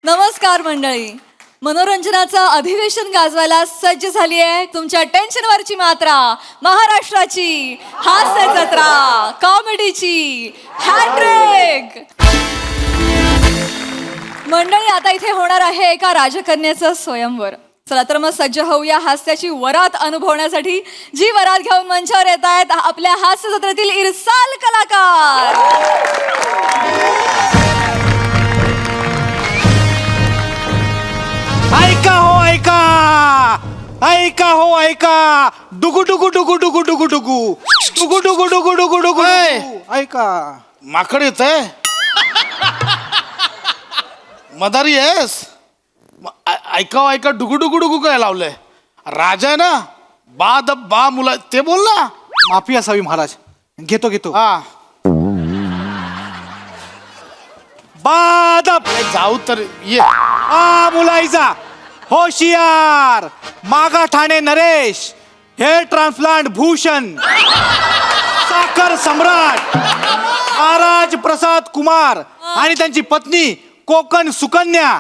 नमस्कार मंडळी. मनोरंजनाचं अधिवेशन गाजवायला सज्ज झाली आहे तुमच्या टेन्शनवरची मात्रा, महाराष्ट्राची हास्य जत्रा, कॉमेडीची हॅट्रिक. मंडळी, आता इथे होणार आहे एका राजकन्याचं स्वयंवर. चला तर मग सज्ज होऊया हास्याची वरात अनुभवण्यासाठी. जी वरात घेऊन मंचावर येत आहेत आपल्या हास्य जत्रेतील इरसाल कलाकार. ऐका हो ऐका, ऐका हो ऐका, डुगु डुगु डुगु डुगु डुगु डुगु डुगु डुगु डुगु डुगु डुगु. ऐका, माकड येत आहे. मदारी आहेस. ऐका ऐका डुगु डुगु डुगु काय लावलंय? राजा आहे ना, बा मुला ते बोल ना. माफी असावी महाराज. घेतो घेतो. हा बादप जाऊ तर ये. आ मुलाईचा होशियार, मागा ठाणे नरेश, हेअर ट्रान्सप्लांट भूषण, साखर सम्राट महाराज प्रसाद कुमार आणि त्यांची पत्नी कोकण सुकन्या.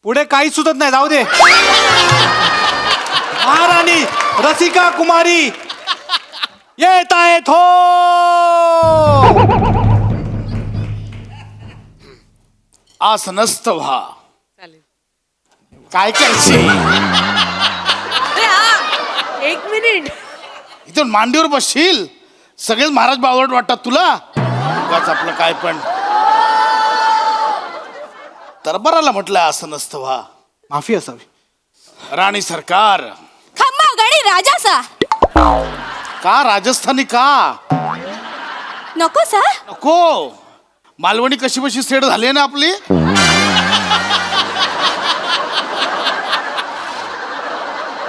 पुढे काही सुचत नाही, जाऊ दे. महाराणी रसिका कुमारी येत आहेत हो. आसनस्थ व्हा. काय करशील? एक मिनिट. इथून मांडीवर बसशील. सगळेच महाराज बावळट वाटतात तुला. उगाच आपलं काय पण. दरबाराला म्हटलं आसनस्थ व्हा. माफी असावी. राणी सरकार. खम्मा गाडी राजाचा. का राजस्थानी का नको सा. नको? मालवणी कशी बशी सेट झाली ना आपली.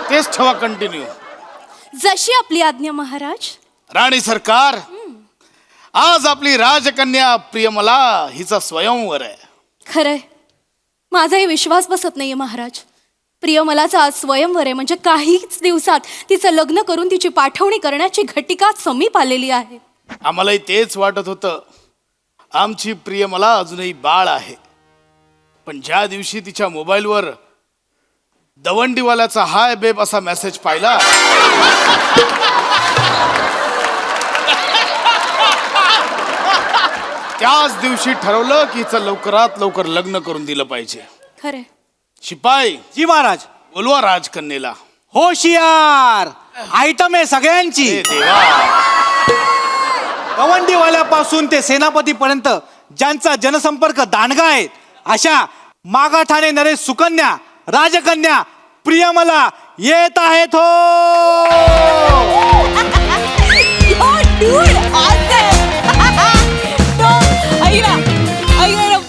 तेच ठेवा कंटिन्यू. जशी आपली आज्ञा महाराज. राणी सरकार, आज आपली राजकन्या प्रियमला हिचा स्वयंवर आहे. खरंय, माझाही विश्वास बसत नाहीये महाराज. प्रियमलाचा आज स्वयंवर आहे म्हणजे काहीच दिवसात तिचं लग्न करून तिची पाठवणी करण्याची घटिका समीप आलेली आहे. आम्हालाही तेच वाटत होतं. आमची प्रियमला अजूनही बाळ आहे. पण ज्या दिवशी तिच्या मोबाईलवर दवंडीवाल्याचा हाय बेब असा मेसेज पाहिला, त्याच दिवशी ठरवलं की हिचं लवकरात लवकर लग्न करून दिलं पाहिजे. खरंय. शिपाई, जी महाराज. बोलवा राजकन्येला. होशियार आयटम आहे सगळ्यांची. हे देवा. गवंडीवाल्यापासून ते सेनापतीपर्यंत ज्यांचा जनसंपर्क दांडगा आहे अशा मागाठाणे नरेश सुकन्या राजकन्या प्रियमला येत आहेत हो.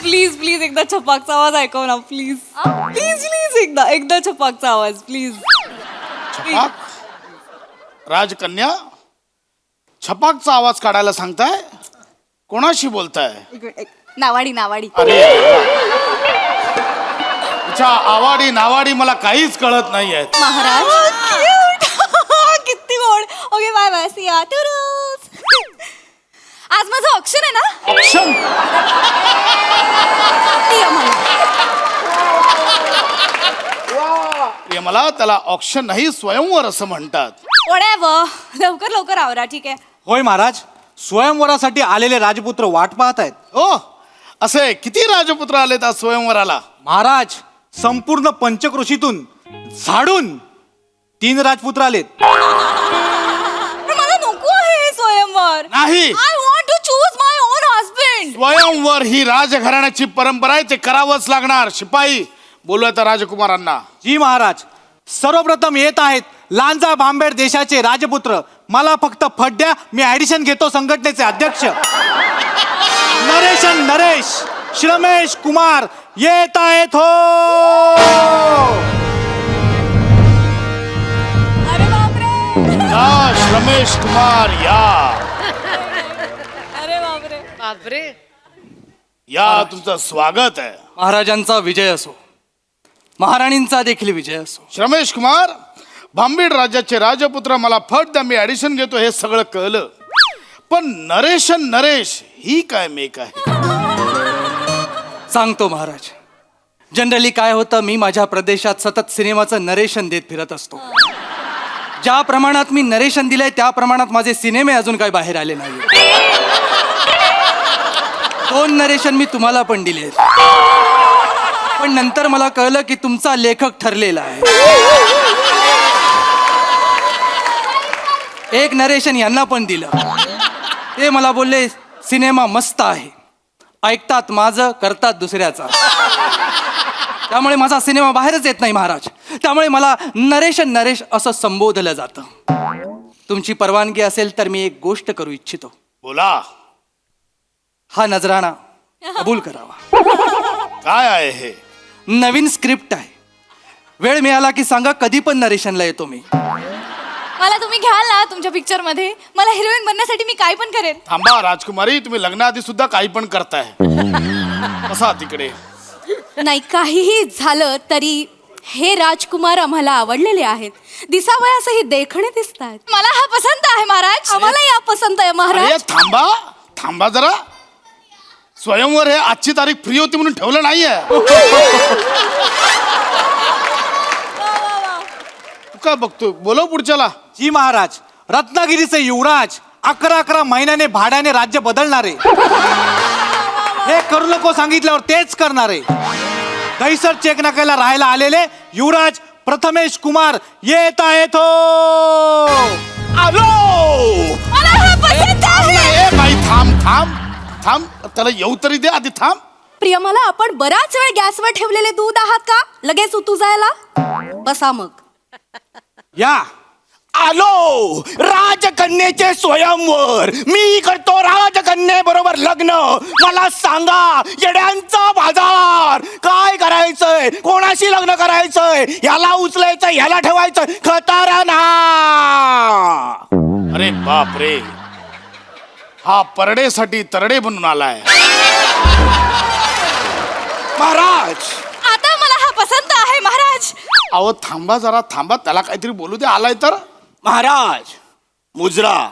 प्लीज प्लीज एकदा छपाकचा आवाज ऐकव ना. प्लीज प्लीज प्लीज एकदा छपाकचा आवाज प्लीज. छपाक? राजकन्या, छपाकचा आवाज काढायला सांगताय? कोणाशी बोलताय? नावाडी नावाडी. अरे, तुझ्या आवाडी नावाडी मला काहीच कळत नाहीये. महाराज किती गोड. Okay bye bye. सी या. आज माझं ऑप्शन आहे ना. ऑप्शन? मला त्याला ऑप्शन नाही, स्वयंवर असं म्हणतात. लवकर लवकर आवरा. ठीक आहे. होय महाराज, स्वयंवरासाठी आलेले राजपुत्र वाट पाहत आहेत. हो, असे किती राजपुत्र आलेत आज स्वयंवराला? महाराज, संपूर्ण पंचक्रोशीतून झाडून 3 राजपुत्र आलेत. मला नको आहे स्वयंवर. नाही, I want to choose my own husband. स्वयंवर ही राजघराण्याची परंपरा आहे, ते करावंच लागणार. शिपाई, बोलूया त्या राजकुमारांना. जी महाराज. सर्वप्रथम येत आहेत लांजा भांबेड देशाचे राजपुत्र. मला फक्त फड्या, मी ऍडिशन घेतो संघटनेचे अध्यक्ष नरेशन नरेश श्रमेश कुमार येत आहेत हो. अरे बापरे. या श्रमेश कुमार या. अरे बापरे. बापरे. या, तुमचं स्वागत आहे. महाराजांचा विजय असो, महाराणींचा देखील विजय असो. श्रमेश कुमार, भांबीड राज्याचे राजपुत्र. मला फट द्या, मी ऍडिशन घेतो हे सगळं कळलं. पण नरेश अन नरेश ही काय मेक आहे? सांगतो महाराज. जनरली काय होतं, मी माझ्या प्रदेशात सतत सिनेमाचं नरेशन देत फिरत असतो. ज्या प्रमाणात मी नरेशन दिलंय त्या प्रमाणात माझे सिनेमे अजून काय बाहेर आले नाही. 2 नरेशन मी तुम्हाला पण दिले, पण नंतर मला कळलं की तुमचा लेखक ठरलेला आहे. एक नरेशन यांना पण दिलं. ते मला बोलले सिनेमा मस्त आहे, ऐकतात माझं, करतात दुसऱ्याचा. त्यामुळे माझा सिनेमा बाहेरच येत नाही महाराज. त्यामुळे मला नरेश असं संबोधलं जातं. तुमची परवानगी असेल तर मी एक गोष्ट करू इच्छितो. बोला. हा नजराणा कबूल करावा. काय आहे हे? नवीन स्क्रिप्ट आहे. वेळ मिळाला की सांगा, कधी पण नरेशनला येतो मी. मला तुम्ही घ्याल ना तुमच्या पिक्चर मध्ये? मला हिरोईन बनण्यासाठी मी काय पण करेन. थांबा राजकुमारी, तुम्ही लग्नाआधी सुद्धा काही पण करताय. बसा तिकडे. नाही, काहीही झालं तरी हे राजकुमार आम्हाला आवडलेले आहेत. दिसावयासही देखणे दिसत आहेत. मला हा पसंत आहे महाराज. आम्हाला या पसंत आहे अरे महाराज. थांबा जरा. स्वयंवर हे आजची तारीख फ्री होती म्हणून ठेवलं नाहीये. तू काय बघतोय? बोलव पुढच्याला. जी महाराज, रत्नागिरीचे युवराज 11 महिन्याने भाड्याने राज्य बदलणारे. हे करू नको सांगितल्यावर तेच करणारे. दहीसर चेक नाक्याला राहायला आलेले युवराज प्रथमेश कुमार येत आहेत. आलो. मला हा पसंत आहे. ए बाई, थांब. त्याला येऊ तरी दे आधी. थांब. प्रियमाला, आपण बराच वेळ गॅसवर ठेवलेले दूध आहात का? लगेच उतू जायला बसा मग. या. आलो. राजकन्येचे स्वयंवर. मी करतो राजकन्ये बरोबर लग्न. मला सांगा, येड्यांचा बाजार. काय करायचंय? कोणाशी लग्न करायचंय? ह्याला उचलायचं, ह्याला ठेवायचं. खतरनाक. अरे बाप रे, हा परडेसाठी तरडे बनून आलाय. महाराज, आता मला हा पसंत आहे महाराज. अहो थांबा जरा, थांबा. त्याला काहीतरी बोलू दे. आलाय तर. महाराज, मुजरा.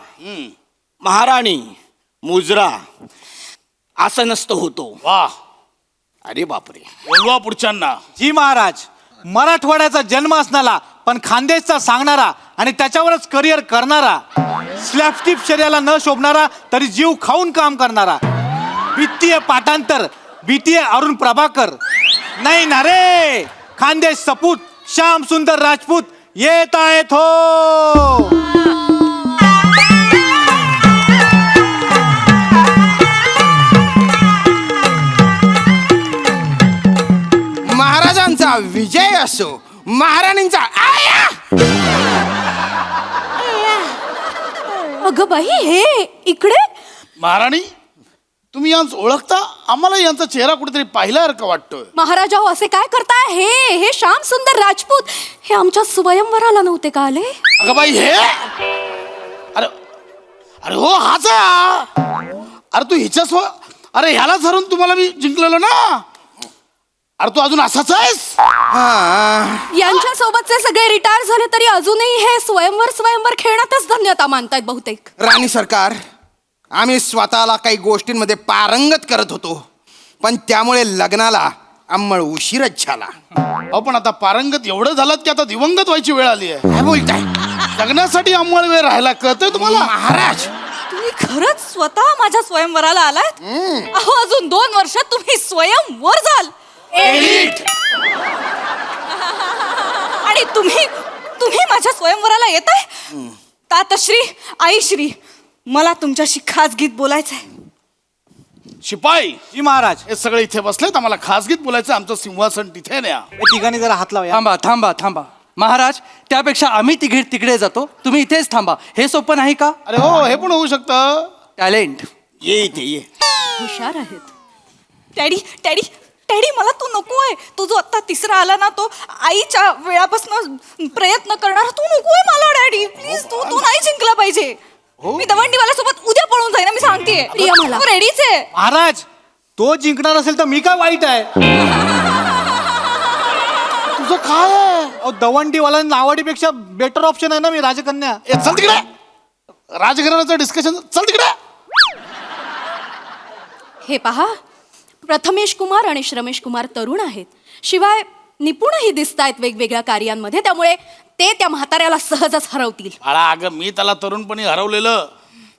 महाराणी मुजरा असं नसतं होतो. वा. अरे बापरे. बोलवा पुढच्यांना. जी महाराज, मराठवाड्याचा जन्म असणारा पण खानदेशचा सांगणारा आणि त्याच्यावरच करिअर करणारा, स्लॅपस्टिक शर्याला न शोभणारा तरी जीव खाऊन काम करणारा, वित्तीय पाठांतर BTA अरुण प्रभाकर. नाही ना रे, खानदेश सपूत श्याम सुंदर राजपूत येत आहेत हो. महाराजांचा विजय असो. महाराणींचा आया. अगं बाई, हे इकडे. महाराणी, तुम्ही यांचं ओळखता? आम्हाला यांचा चेहरा कुठेतरी पाहिल्यासारखं वाटतोय. महाराजा, असे काय करताय? हे श्याम सुंदर राजपूत हे आमच्या स्वयंवराला नव्हते का आले? अगं बाई, हे अरे अरे हो, हाच आहे हा. अरे तू हिच्याच. अरे ह्याला धरून तुम्हाला मी जिंकलेलो ना. अरे तू अजून असाच आहेस? यांच्या सोबतचे सगळे रिटायर झाले तरी अजूनही हे स्वयंवर खेळण्यातच धन्यता मानतायत बहुतेक. राणी सरकार, आम्ही स्वतःला काही गोष्टींमध्ये पारंगत करत होतो, पण त्यामुळे लग्नाला अंमळ उशीरच झाला. अहो पण आता पारंगत एवढं झालं की आता दिवंगत व्हायची वेळ आली आहे. काय बोलताय? लग्नासाठी अंमळ वेळ राहायला कळतंय तुम्हाला? महाराज, तुम्ही खरंच स्वतः माझ्या स्वयंवराला आलात? अहो, अजून 2 वर्षात तुम्ही स्वयंवर जाल. आणि तुम्ही माझ्या स्वयंवराला येताय? तातश्री, आईश्री, मला तुमच्याशी खासगीत बोलायचंय. शिपाई. जी महाराज. हे सगळे इथे बसलेत, आम्हाला खासगीत बोलायचं. आमचं सिंहासन तिथे न्या. हे तिघांनी जरा हात लावूया. थांबा महाराज. त्यापेक्षा आम्ही तिकडे जातो, तुम्ही इथेच थांबा. हे सोपं नाही का? अरे हो, हे पण होऊ शकतं. टॅलेंट. ये इथे ये. हुशार आहेत. डॅडी, मला तू नकोय. तो जो आता तिसरा आला ना, तो आईच्या वेळापासून प्रयत्न करणार. तू नकोय मला डॅडी, प्लीज. तू नाही जिंकला पाहिजे. मी दवंडीवाल्यासोबत उद्या पळून जाईन, मी सांगतेय. प्रियमाला. तू रेडीच आहे? महाराज, तो जिंकणार असेल तर मी काय वाईट आहे? तुझं काय आहे? अहो, दवंडीवाला नावाडीपेक्षा बेटर ऑप्शन आहे ना मी राजकन्या. चल तिकडे. राजघराण्याचं डिस्कशन. चल तिकडे. हे पहा, प्रथमेश कुमार आणि श्रमेश कुमार तरुण आहेत, शिवाय निपुणही दिसत आहेत वेगवेगळ्या कार्यांमध्ये, त्यामुळे ते त्या म्हाताऱ्याला सहजच हरवतील. बाळा अगं मी त्याला तरुणपणी हरवलेलं,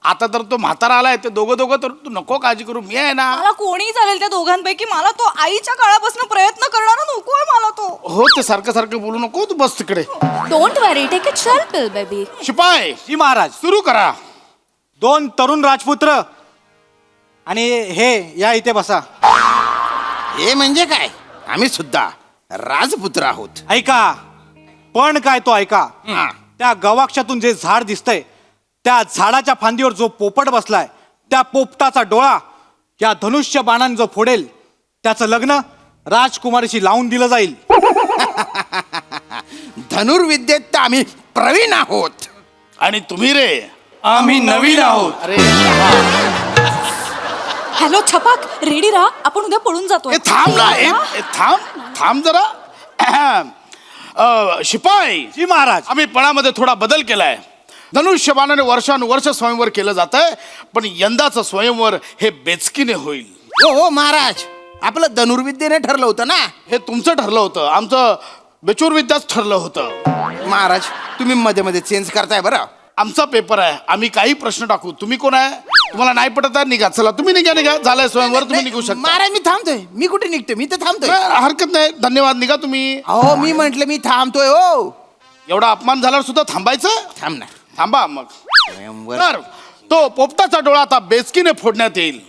आता तर तो म्हातारा आलाय, ते दोघं तर तू नको काळजी करू, मी आहे ना. मला कोणी चालेल त्या दोघांपैकी, मला तो आईच्या काळापासून प्रयत्न करणारा नकोय मला तो. हो ते सारखं बोलू नको, तू बस तिकडे. Don't worry, take it chill pill baby. शिपाई जी महाराज. सुरू करा. 2 तरुण राजपुत्र आणि हे या इथे बसा. हे म्हणजे काय? आम्ही सुद्धा राजपुत्र आहोत. ऐका, पण काय तो ऐका. त्या गवाक्षातून जे झाड दिसतंय, त्या झाडाच्या फांदीवर जो पोपट बसलाय, त्या पोपटाचा डोळा या धनुष्य बाणाने जो फोडेल, त्याचं लग्न राजकुमारीशी लावून दिलं जाईल. धनुर्विद्येत तर आम्ही प्रवीण आहोत. आणि तुम्ही रे? आम्ही नवीन आहोत. अरे हॅलो छपाक, रेडी राहा, आपण उद्या पळून जातो. ए, थांब ना, थांब जरा. शिपाई जी महाराज. आम्ही पणामध्ये थोडा बदल केलाय. धनुष्यबाणाने वर्षानुवर्ष स्वयंवर केलं जात आहे, पण यंदाचं स्वयंवर हे बेचकीने होईल. हो महाराज, आपलं धनुर्विद्येने ठरलं होतं ना. हे तुमचं ठरलं होतं, आमचं बेचूरविद्याच ठरलं होतं. महाराज, तुम्ही मध्ये मध्ये चेंज करताय बरं. आमचा पेपर आहे, आम्ही काही प्रश्न टाकू. तुम्ही कोण आहे? तुम्हाला नाही पटत आहे, निघा. चला तुम्ही निघा. झालंय स्वयंवर, तुम्ही निघू शकता. महाराज मी थांबतोय. मी कुठे निघतोय? मी तर थांबतोय. हरकत नाही, धन्यवाद. निघा तुम्ही. हो मी म्हंटल मी थांबतोय. हो एवढा अपमान झाल्यावर सुद्धा थांबायचं? थांब ना. थांबा मग. स्वयंवर. तर तो पोपटाचा डोळा आता बेचकीने फोडण्यात येईल.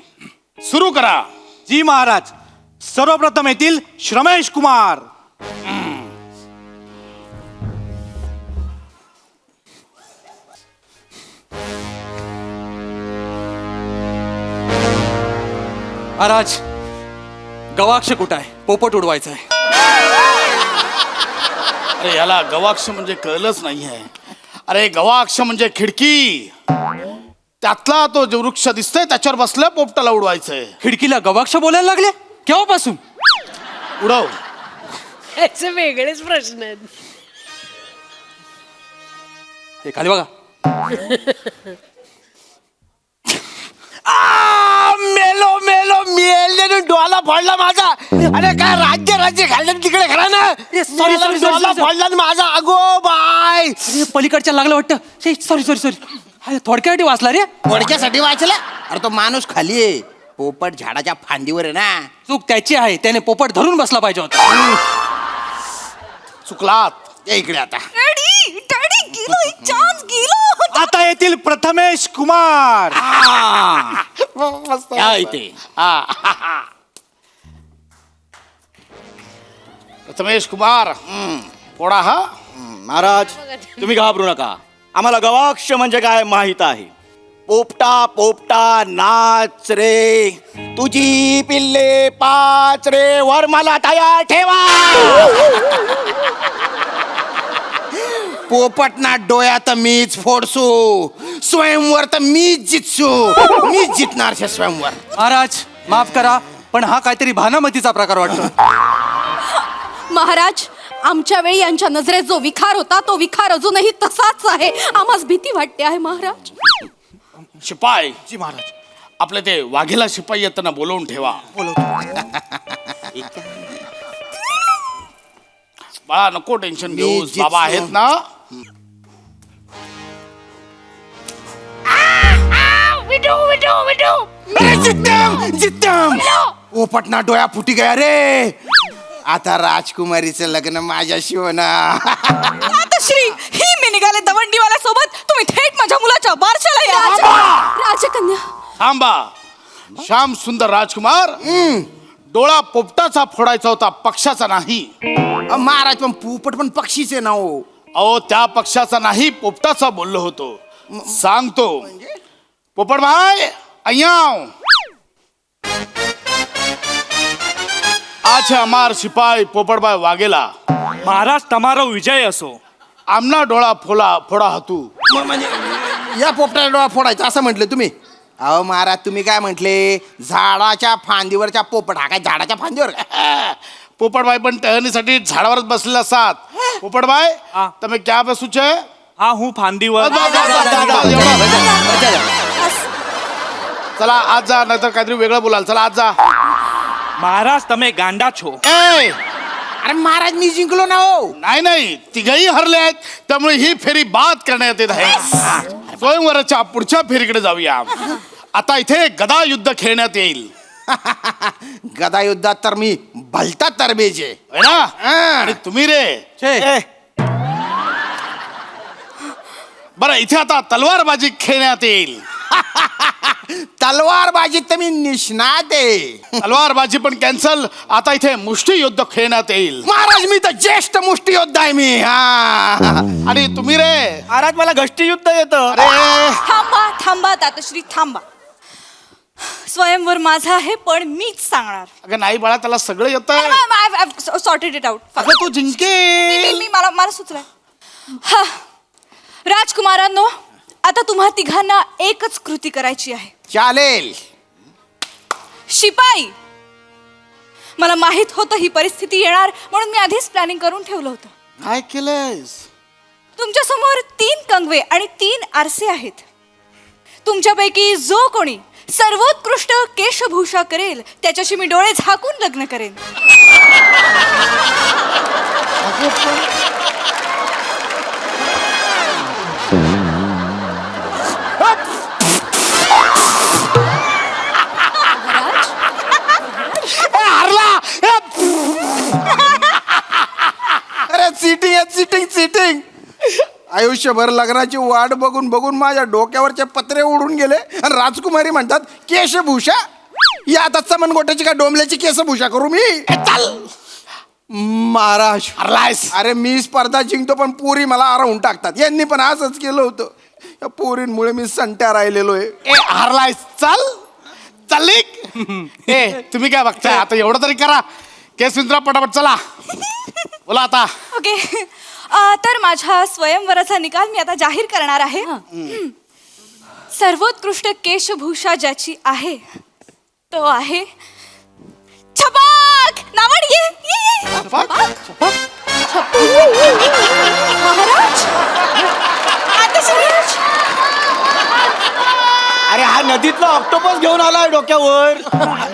सुरू करा. जी महाराज. सर्वप्रथम येतील श्रमेश कुमार. महाराज, गवाक्ष कुठं आहे? पोपट उडवायचा आहे. अरे याला गवाक्ष म्हणजे कळलंच नाही आहे. अरे गवाक्ष म्हणजे खिडकी. त्यातला तो जो वृक्ष दिसतोय त्याच्यावर बसल्या पोपटाला उडवायचंय. खिडकीला गवाक्ष बोलायला लागले केव्हापासून? उडव. याचे वेगळेच प्रश्न आहेत. हे खाली बघा. मेलो डोळा फोडला माझा. अरे काय राज्य खाल्लं तिकडे खरा ना. sorry, डोळा फोडला ना माझा. अगो बाय. अरे पलीकडच्या लागलं वाटतं. सॉरी थोडक्यासाठी वाचला रे. थोडक्यासाठी वाचला. अरे तो माणूस खाली आहे, पोपट झाडाच्या फांदीवर आहे ना. चूक त्याची आहे, त्याने पोपट धरून बसला पाहिजे होता. चुकलात. या इकडे आता. डॅडी गेलो, एक चान्स गेलो. आता येतील प्रथमेश कुमार. या इथे. प्रथमेश कुमार. पोडा हा. महाराज, तुम्ही घाबरू नका. आम्हाला गवाक्ष म्हणजे काय माहित आहे. पोपटा पोपटा नाच रे, तुझी पिल्ले पाच रे, वर मला तयार ठेवा. पोपट ना डोळ्यात मीच फोडसू, स्वयंवर तर मीच जितसू. मीच जितणार शे स्वयंवर. महाराज माफ करा, पण हा काहीतरी भानामतीचा प्रकार वाटतो. महाराज, आमच्या वेळी यांच्या नजरेत जो विखार होता तो विखार अजूनही तसाच आहे. आम्हाला भीती वाटते आहे महाराज. शिपाई. जी महाराज. आपले ते वाघेला शिपाई येताना बोलवून ठेवा. बाळा नको टेन्शन घेऊस, जितसू. बाबा आहेत ना. जितम. पोपट ना डोळ्या फुटी गया रे. आता राजकुमारीचं लग्न माझ्याशी होणार. आता श्री ही मी निघाले दवंडीवाल्या सोबत. तुम्ही थेट माझ्या मुलाच्या बारशाला या. राजकन्या. थांबा. श्याम सुंदर राजकुमार. डोळा पोपटाचा फोडायचा होता, पक्षाचा नाही. महाराज पण पोपट पण पक्षीच आहे ना. हो अहो त्या पक्षाचा नाही, पोपटाचा बोललो होतो. सांगतो. पोपट भाई अय्याव. आज हमार सिपाही पोपटभाई वागेला. महाराज તમારો विजय असो. आमना डोळा फोडा हातू. म्हणजे या पोपटाला डोळा फोडायचा असं म्हटलं तुम्ही? अहो महाराज, तुम्ही काय म्हटले? झाडाच्या फांदीवरच्या पोपट. हा काय झाडाच्या फांदीवर? पोपटभाई पण टहनीसाठी झाडावरच बसलेले असतात. पोपटभाई તમે ક્યાં બેસું છે? હા હું ફાંદીवर. चला आज जा, नाहीतर काहीतरी वेगळं बोलाल. चला आज जा. महाराज તમે ગાંડા છો. ए अरे महाराज मी जिंकलो ना हो. नाही तिघही हरले आहेत, त्यामुळे ही फेरी बाद करण्यात येत आहे. स्वयंवराच्या पुढच्या फेरीकडे जाऊया. आता इथे गदा युद्ध खेळण्यात येईल. गदा युद्धात तर मी भलता तरबेज आहे. है ना? आणि तुम्ही रे छे बरं इथे आता तलवारबाजी खेळण्यात येईल. तलवारबाजीत तर मी निष्णात आहे. तलवारबाजी पण कॅन्सल. आता इथे मुष्टी युद्ध खेळण्यात येईल. महाराज मी तर ज्येष्ठ मुष्टियोद्धा आहे मी. हा आणि तुम्ही रे महाराज मला घष्टी युद्ध येतं. अरे थांबा थांबा तातश्री थांबा. स्वयंवर माझा आहे पण मीच सांगणार. अगं नाही बाळा, त्याला सगळं येतं. Sorted it out. अगं तू जिंके. मला सुचलंय. हा राजकुमारांनो, आता तुम्हा तिघांना एकच कृती करायची आहे. चालेल. शिपाई, मला माहित होतं ही परिस्थिती येणार म्हणून मी आधीच प्लॅनिंग करून ठेवलं होतं. काय केलंयस? तुमच्या समोर 3 कंगवे आणि 3 आरसे आहेत. तुमच्यापैकी जो कोणी सर्वोत्कृष्ट केशभूषा करेल त्याच्याशी मी डोळे झाकून लग्न करेन. अरे सिटिंग सिटिंग. आयुष्यभर लग्नाची वाट बघून बघून माझ्या डोक्यावरचे पत्रे उडून गेले आणि राजकुमारी म्हणतात केशभूषा. या आता चमनगोट्याची का डोंबल्याची केशभूषा करू मी? चल महाराज. अरे मी स्पर्धा जिंकतो पण पोरी मला हरवून टाकतात. यांनी पण असंच केलं होतं. या पोरींमुळे मी संट्या राहिलेलो आहे. ए हारलायस. चल ए तुम्ही काय बघताय? आता एवढं तरी करा. केस विंचरा पटापट. चला बोला आता. ओके. तर माझ्या स्वयंवराचा निकाल मी आता जाहीर करणार आहे. सर्वोत्कृष्ट केशभूषा ज्याची आहे तो आहे छपाक. नावड ये. महाराज. आताश्री. अरे हा नदीतला ऑक्टोपस घेऊन आलाय डोक्यावर.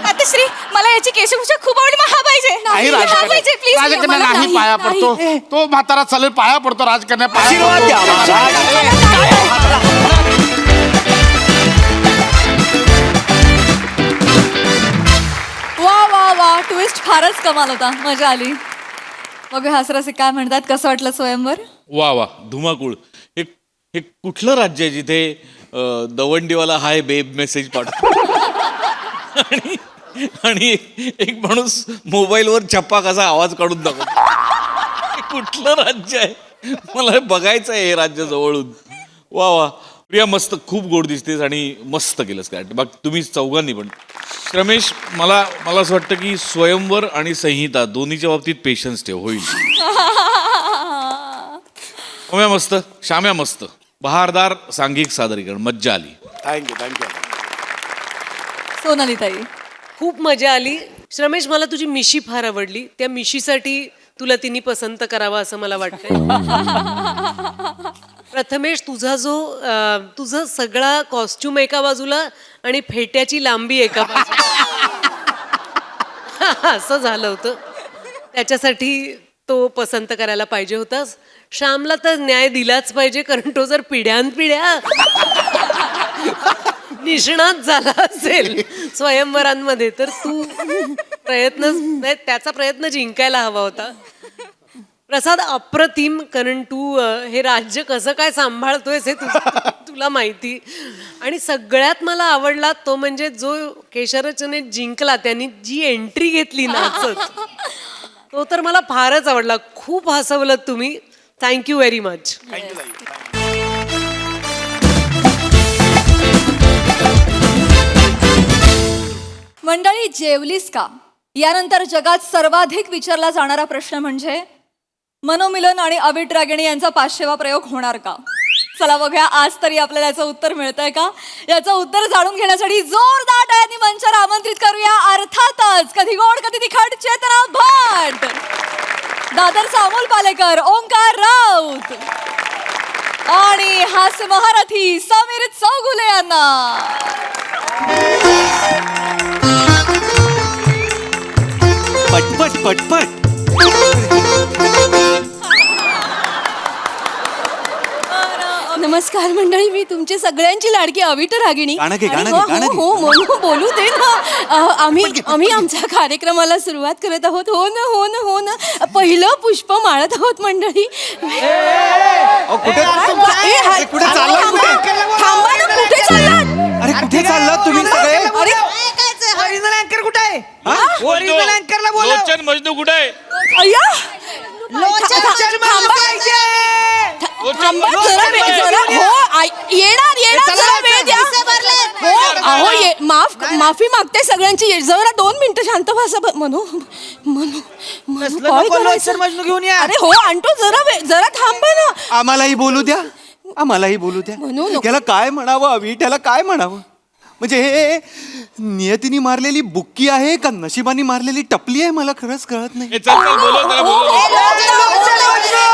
आताश्री, मला याची केशभूषा खूप आवडली. मग हा पाहिजे. नाही हा पाहिजे प्लीज. राजकन्या नाही पाया पडतो. तो म्हातारा चालेल पाया पडतो. राजकन्या पाया आशीर्वाद द्या महाराज. वा वा वा, ट्विस्ट फारच कमाल होता. मजा आली. मग हासरासे काय म्हणतात, कसं वाटलं स्वयंवर? वा वा धुमाकूळ. हे हे कुठलं राज्य आहे जिथे दवंडीवाला हाय बेब मेसेज पाठवतो आणि आणि एक माणूस मोबाईलवर छप्पा कसा आवाज काढून दाखवतो. हे कुठलं राज्य आहे? मला हे बघायचं आहे हे राज्य जवळून. वा वा प्रिया, मस्त, खूप गोड दिसतेस आणि मस्त केलंस काय. बघ तुम्ही चौघांनी पण. रमेश, मला असं वाटतं की स्वयंवर आणि संहिता दोन्हीच्या बाबतीत पेशन्स ठेव, होईल. ओम्या मस्त, श्याम्या मस्त, बहारदार सांघिक सादरीकरण, मज्जा आली. थँक्यू. सोनाली ताई. खूप मजा आली. श्रमेश, मला तुझी मिशी फार आवडली. त्या मिशीसाठी तुला तिने पसंत करावं असं मला वाटतंय. प्रथमेश, तुझं सगळा कॉस्ट्युम एका बाजूला आणि फेट्याची लांबी एका बाजूला असं झालं होतं. त्याच्यासाठी तो पसंत करायला पाहिजे होतास. श्यामला तर न्याय दिलाच पाहिजे, कारण तो जर पिढ्यानपिढ्या निष्णात झाला असेल स्वयंवरांमध्ये तर तू त्याचा प्रयत्न जिंकायला हवा होता. प्रसाद, अप्रतिम, कारण तू हे राज्य कसं काय सांभाळतोयस हे तुला माहिती. आणि सगळ्यात मला आवडला तो म्हणजे जो केशरचने जिंकला, त्यांनी जी एंट्री घेतली नाचत, तो तर मला फारच आवडला. खूप हसवलं तुम्ही. Thank you very much. मंडळी, जेवलीस का? यानंतर जगात सर्वाधिक विचारला जाणारा प्रश्न म्हणजे मनोमिलन आणि अविट रागिणी यांचा 500वा प्रयोग होणार का? चला बघूया आज तरी आपल्याला याचं उत्तर मिळतंय का. याचं उत्तर जाणून घेण्यासाठी जोरदार टाळ्यांनी मंचावर आमंत्रित करूया अर्थातच कधी गोड कधी तिखट चेतना भट, दादरचा अमोल पालेकर, ओंकार राऊत, आणि हास्य महारथी समीर चौगुले यांना. पटपट पटपट. नमस्कार मंडळी, मी तुमची सगळ्यांची लाडकी अविट रागिणी. गाणं घे, गाणं आणि घे, हो, गाणं हो, घे. हो, मोनू, बोलू दे ना. आम्ही आमच्या कार्यक्रमाला सुरुवात करत आहोत. हो ना, हो ना, हो ना. पहिलं पुष्प माळत आहोत मंडळी. कुठे कुठे थांबा, चाललात कुठे? थांबा ना, कुठे चाललात? अरे कुठे चाललात तुम्ही सगळे? अरे ओरिजिनल अँकर कुठे आहे? बोलतो. ओरिजिनल अँकरला बोलव. लोचन मजनू कुठे आहे? अय्या थांबा पाहिजे. थांबा जरा वेळ, जरा हो येणार जरा वेळ द्या. हो, अहो माफी मागते सगळ्यांची. जरा 2 मिनिटं शांत बसा. म्हणू कसलं काय नको करायचं? लोचन मजनू घेऊन या. अरे हो आणतो, जरा थांबा ना. आम्हालाही बोलू द्या, आम्हालाही बोलू द्या. म्हणू नको. त्याला काय म्हणावं अवी, त्याला काय म्हणावं? म्हणजे हे नियतीने मारलेली बुक्की आहे का नशिबाने मारलेली टपली आहे, मला खरंच कळत नाही. ए, चल चल बोलव त्याला बोलव.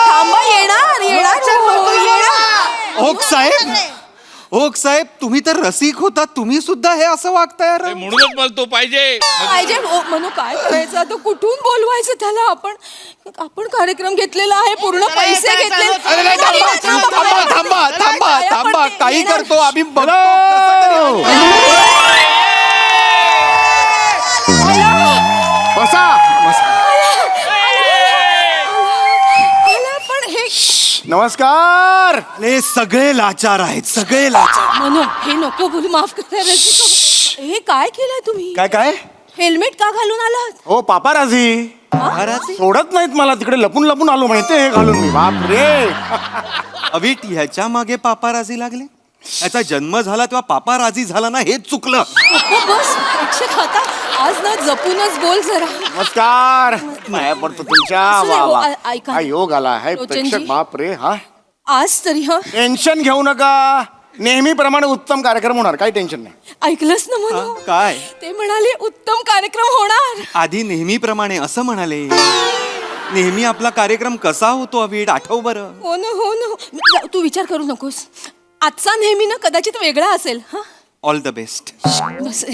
थांबा, येणार हो, येणार. ओक साहेब तुम्ही तर रसिक होता, तुम्ही सुद्धा हे असं वागताय ए, यार. म्हणूनच मला तो पाहिजे. पाहिजे हो, म्हणू काय करायचं आता? कुठून बोलवायचं त्याला? आपण कार्यक्रम घेतलेला आहे, पूर्ण पैसे घेतले. अरे नाही, थांबा, काही करतो आम्ही बघतो कसं तरी. पण हे नमस्कार. हे सगळे लाचार आहेत, सगळे लाचार. म्हणू हे नको बोलू, माफ करा रसिका. हे काय केलंय तुम्ही? काय हेल्मेट का घालून आलात? हो पापाराजी सोडत नाहीत मला, तिकडे लपून लपून आलो माहितीये हे घालून मी. बाप रे. अवीट ह्याच्या मागे पापाराजी लागले. याचा जन्म झाला तेव्हा पापाराजी झाला ना, हेच चुकलं. हो, बस प्रेक्षक आता आज ना जपूनच बोल जरा. नमस्कार. पाया पडतो तुमच्या. असू दे, वा हो, वा. ऐका. हा योग आला आहे लोचनजी. प्रेक्षक. बाप रे. हा आज तरी टेन्शन घेऊ नका, नेहमीप्रमाणे उत्तम कार्यक्रम होणार, काही टेन्शन नाही. ऐकलंच ना म्हणू? काय? ते म्हणाले उत्तम कार्यक्रम होणार. आधी नेहमीप्रमाणे असं म्हणाले. नेहमी आपला कार्यक्रम कसा होतो अवीट, आठव बरं. हो ना. तू विचार करू नकोस. आजचा नेहमी ना कदाचित वेगळा असेल. हा ऑल द बेस्ट. बस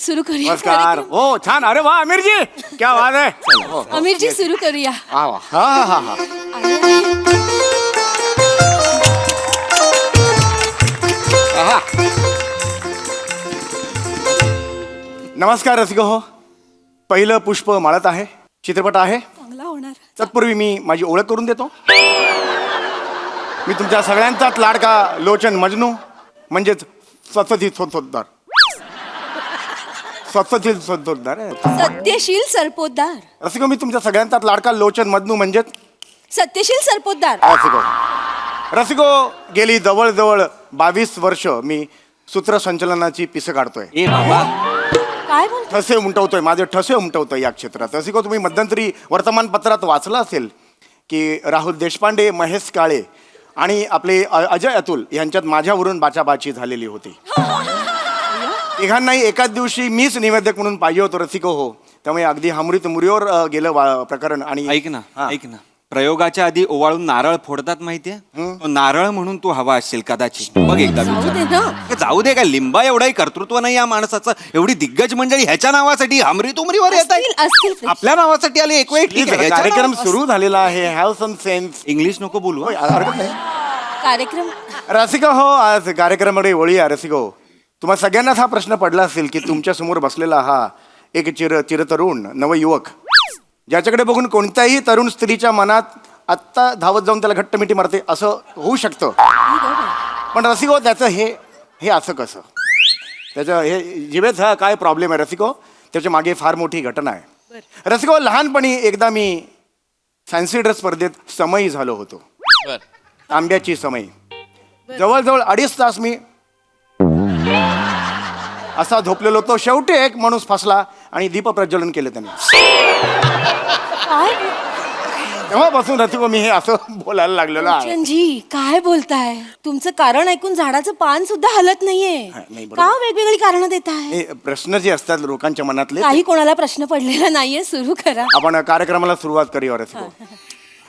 सुरू करूया नमस्कार. कार्यक्रम. हो छान. अरे वा अमीरजी, क्या बात आहे. हो, हो. अमीरजी सुरू करूया. वा वा. हा. आहा. नमस्कार रसिक हो. पहिलं पुष्प माळत आहे, चित्रपट आहे. चांगला होणार. तत्पूर्वी मी माझी ओळख करून देतो. मी तुमच्या सगळ्यांचाच लाडका लोचन मजनू, म्हणजेच सत्यशील सत्यशील सरपोतदार. रसिको, मी तुमच्या सगळ्यांचाच लाडका लोचन मजनू म्हणजेच सत्यशील सरपोतदार. रसिको गेली जवळजवळ 22 वर्ष मी सूत्रसंचलनाची पिसं काढतोय. ए बाबा, काय बोलतो? ठसे उमटवतोय, माझे ठसे उमटवतोय या क्षेत्रात. रसिको, तुम्ही मध्यंतरी वर्तमानपत्रात वाचलं असेल की राहुल देशपांडे, महेश काळे आणि आपले अजय अतुल यांच्यात माझ्यावरून बाचाबाची झालेली होती. तिघांनाही एकाच दिवशी मीच निवेदक म्हणून पाहिजे होतो रसिको हो. त्यामुळे अगदी हमरीत मुरीवर गेलं प्रकरण. आणि ऐक ना. प्रयोगाच्या आधी ओवाळून नारळ फोडतात माहितीये. तो नारळ म्हणून तू हवा असशील कदाचित. बघ एकदा जाऊ विचार. दे ना. जाऊ दे का, लिंबा एवढंही कर्तृत्व नाही या माणसाचं. एवढी दिग्गज मंडळी ह्याच्या नावासाठी हमरी तुमरीवर येत असतील. आपल्या नावासाठी आले एक वेळ. ठीक आहे, कार्यक्रम सुरू झालेला आहे. Have some sense. इंग्लिश नको बोलू. हरकत नाही. कार्यक्रम रसिको हो, आज कार्यक्रमाकडे वळी आहे. रसिको, तुम्हाला सगळ्यांनाच हा प्रश्न पडला असेल की तुमच्या समोर बसलेला हा एक चिरतरुण नवयुवक, ज्याच्याकडे बघून कोणत्याही तरुण स्त्रीच्या मनात आत्ता धावत जाऊन त्याला घट्ट मिठी मारते असं होऊ शकतं. पण रसिको, त्याचं हे असं कसं? त्याचं हे जिभेचा काय प्रॉब्लेम आहे रसिको? त्याच्या मागे फार मोठी घटना आहे. रसिको, लहानपणी एकदा मी फॅन्सी ड्रेस स्पर्धेत समयी झालो होतो. बर. तांब्याची समयी. जवळजवळ 2.5 तास मी असा झोपलेलो होतो. शेवटी एक माणूस फसला आणि दीप प्रज्वलन केलं त्याने. काय तेव्हापासून रसिको मी हे असं बोलायला लागलेलो आहे. लोचनजी, काय बोलताय? तुमचं कारण ऐकून झाडाचं पान सुद्धा हलत नाहीये. नाही, बरोबर. का वेगवेगळी कारण देताय? हे प्रश्न जे असतात लोकांच्या मनातले, काही कोणाला प्रश्न पडलेला नाहीये. सुरू करा. आपण कार्यक्रमाला सुरुवात करूया रसिको.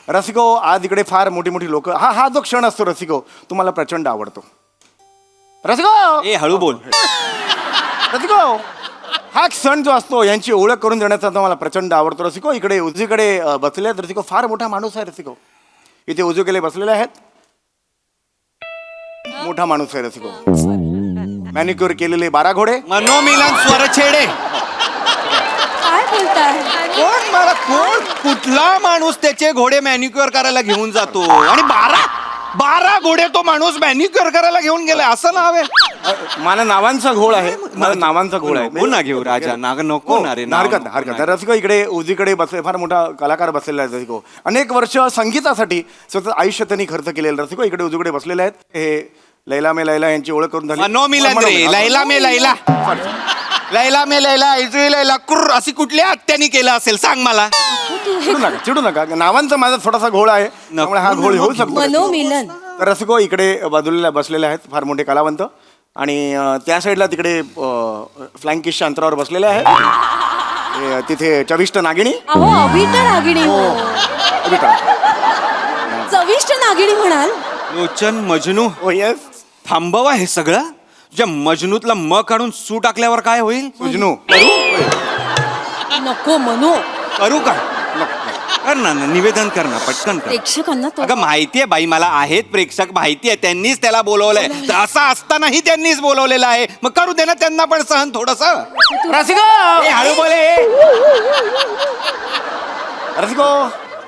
रसिको, आज इकडे फार मोठी मोठी लोक, हा जो क्षण असतो रसिको, तुम्हाला प्रचंड आवडतो. रसिको, ए हळू बोल. रसिको, हा क्षण जो असतो यांची ओळख करून देण्याचा तो मला प्रचंड आवडतो. रसिको, इकडे उजवीकडे बसलेले आहेत रसिको, फार मोठा माणूस आहे रसिको. इथे उजवीकडे बसलेले आहेत, मोठा माणूस आहे रसिको. मॅनिक्युअर केलेले 12 घोडे. मनोमिलन स्वरछेडे. काय बोलताय? कोण कुठला माणूस त्याचे घोडे मॅनिक्युअर करायला घेऊन जातो आणि 12 घोडे तो माणूस मॅनिक्युअर करायला घेऊन गेलाय असं नाव आहे. मला नावांचा घोळ आहे, मला नावांचा घोळ आहे. नको ना घेऊ राजा, नको ना रे. हरकत नाही. रसिको, इकडे उजवीकडे बसले फार मोठा कलाकार बसलेला आहे रसिको. अनेक वर्ष संगीतासाठी स्वतः आयुष्य त्यांनी खर्च केलेलं रसिको. इकडे उजवीकडे बसलेले आहेत हे लैला मे लैला यांची ओळख करून झाली. मनोमिलन रे. लैला मे लैला. लैला मे लैला, इजवी लैला, कुर्र अशी कुठल्या हत्यानी केलं असेल सांग मला. चिडू नका. नावांचा माझा थोडासा घोळ आहे, त्यामुळे हा घोळ होऊ शकतो. मनोमिलन. तर रसिको, इकडे बाजूला बसलेले आहेत फार मोठे कलावंत आणि त्या साईडला तिकडे फ्लाइंग किसच्या अंतरावर बसलेले आहेत. तिथे चविष्ट नागिणी. अहो, अभिष्ट नागिणी हो. चविष्ट नागिणी म्हणाल? लोचन मजनू. हो येस. थांबवा हे सगळं. तुझ्या मजनूतला म काढून सू टाकल्यावर काय होईल? उजनू. नको मनू. करू का? कर ना, निवेदन कर ना, पटकन कर. प्रेक्षकांना तो अगं माहितीये बाई, मला आहेत प्रेक्षक, माहितीये, त्यांनीच त्याला बोलवलंय. तर असं असतानाही त्यांनीच बोलवलेलं आहे, मग करू दे ना त्यांना पण सहन थोडस. हळू बोले. रसिको,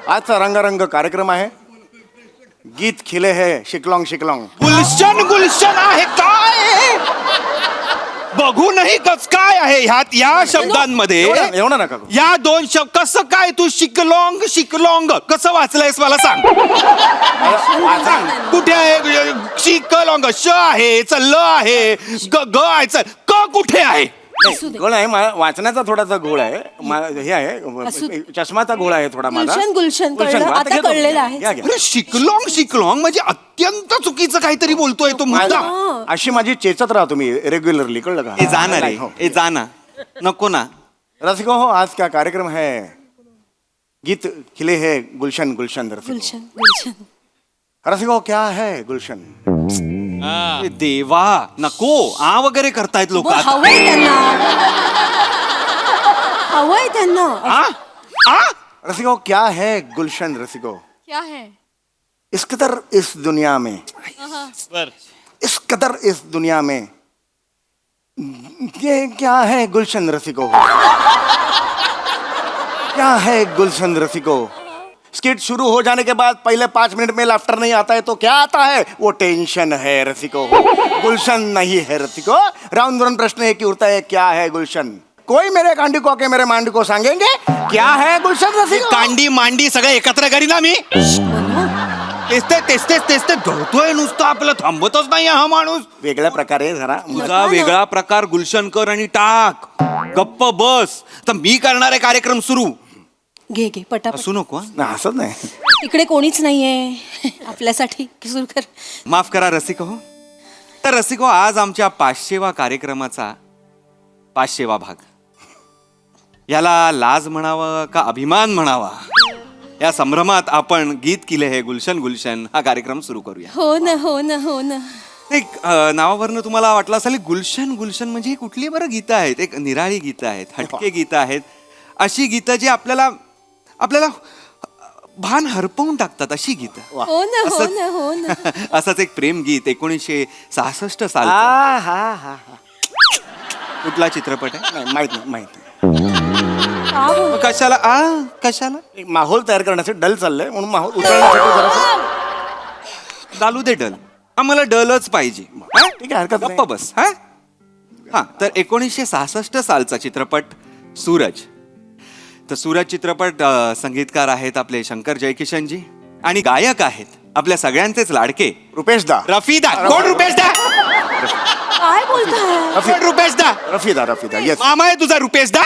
आजचा रंगारंग कार्यक्रम आहे. गीत खिले है शिकलॉंग शिकलॉंग. गुलशन आहे काय? बघूनही कस काय आहे ह्यात या शब्दांमध्ये. एवढं नका करू. या 2 शब्द कसं काय तू शिकलॉंग कसं वाचलंयस मला सांग. कुठे आहे शिकलॉंग? श आहे, ल आहे, ग आहे, क कुठे आहे? घोळ आहे वाचण्याचा थोडासा घोळ आहे. हे आहे चष्माचा घोळ आहे थोडा माझा. गुलशन कळलं, आता कळलेलं आहे. अरे शिकलॉंग म्हणजे अत्यंत चुकीचं काहीतरी बोलतोय तो मुद्दा. अशी माझी चेचत राहतो मी रेग्युलरली, कळलं का? ए जाना रे, ए जाना. नको ना. रसिको हो, आज क्या कार्यक्रम है. गीत खिले है गुलशन गुलशन. गुलशन. रसिको, क्या है गुलशन? ए देवा, नको आ वगैरे करतायत लोक. हवंय त्यांना. रसिको, क्या है गुलशन? रसिको, क्या है? इस कदर इस दुनिया में, इस कदर इस दुनिया में ये क्या है गुलशन रसिको? क्या है गुलशन रसिको? स्किट शुरू हो जाने के बाद पहले 5 मिनट में लाफ्टर नहीं आता है तो क्या आता है? वो टेंशन है रसिको. गुलशन नहीं है रसिको. राउंड राउंड प्रश्न एक ही उठता है, क्या है गुलशन? कोई मेरे कांडी को के मेरे मांडी को सांगेंगे क्या है गुलशन रसिको? कांडी मांडी सगळं एकत्र करी ना मी. तेच धरतोय नुसतं, आपलं थांबतच नाही हा माणूस. वेगळ्या प्रकारे जरा तुझा वेगळा प्रकार गुलशन कर आणि टाक. गप्प बस. तर मी करणार आहे कार्यक्रम सुरू. घे पटापट. असू नको. हसत नाही. इकडे कोणीच नाहीये आपल्यासाठी. सुरू कर. माफ करा रसिको. तर रसिको, आज आमच्या 500वा कार्यक्रमाचा 500वा भाग. याला लाज म्हणावं का अभिमान म्हणावा, या संभ्रमात आपण गीत किले हे गुलशन हा कार्यक्रम सुरू करूया. हो ना. एक नावावरनं तुम्हाला वाटलं असेल गुलशन म्हणजे ही कुठली बरं गीतं आहेत. एक निराळी गीतं आहेत, हटके गीतं आहेत, अशी गीतं जी आपल्याला भान हरपवून टाकतात, अशी गीतं. हो ना. असंच एक प्रेम गीत 1966 साल. कुठला चित्रपट आहे? माहित नाही. कशाला एक माहोल तयार करण्यासाठी डल चाललंय, म्हणून माहोल उतरण्यासाठी जरासं चालू दे डल. आम्हाला डलच पाहिजे. ठीक आहे, हरकत गप्प बस. हा तर 1966 सालचा चित्रपट सूरज. तर सूरज चित्रपट संगीतकार आहेत आपले शंकर जयकिशनजी आणि गायक आहेत आपल्या सगळ्यांचेच लाडके रुपेशदा. रफीदा. कोण रुपेशदा? काय बोलताय? कोण रुपेशदा? रफीदा. येस. मामा आहे तुझा रुपेशदा?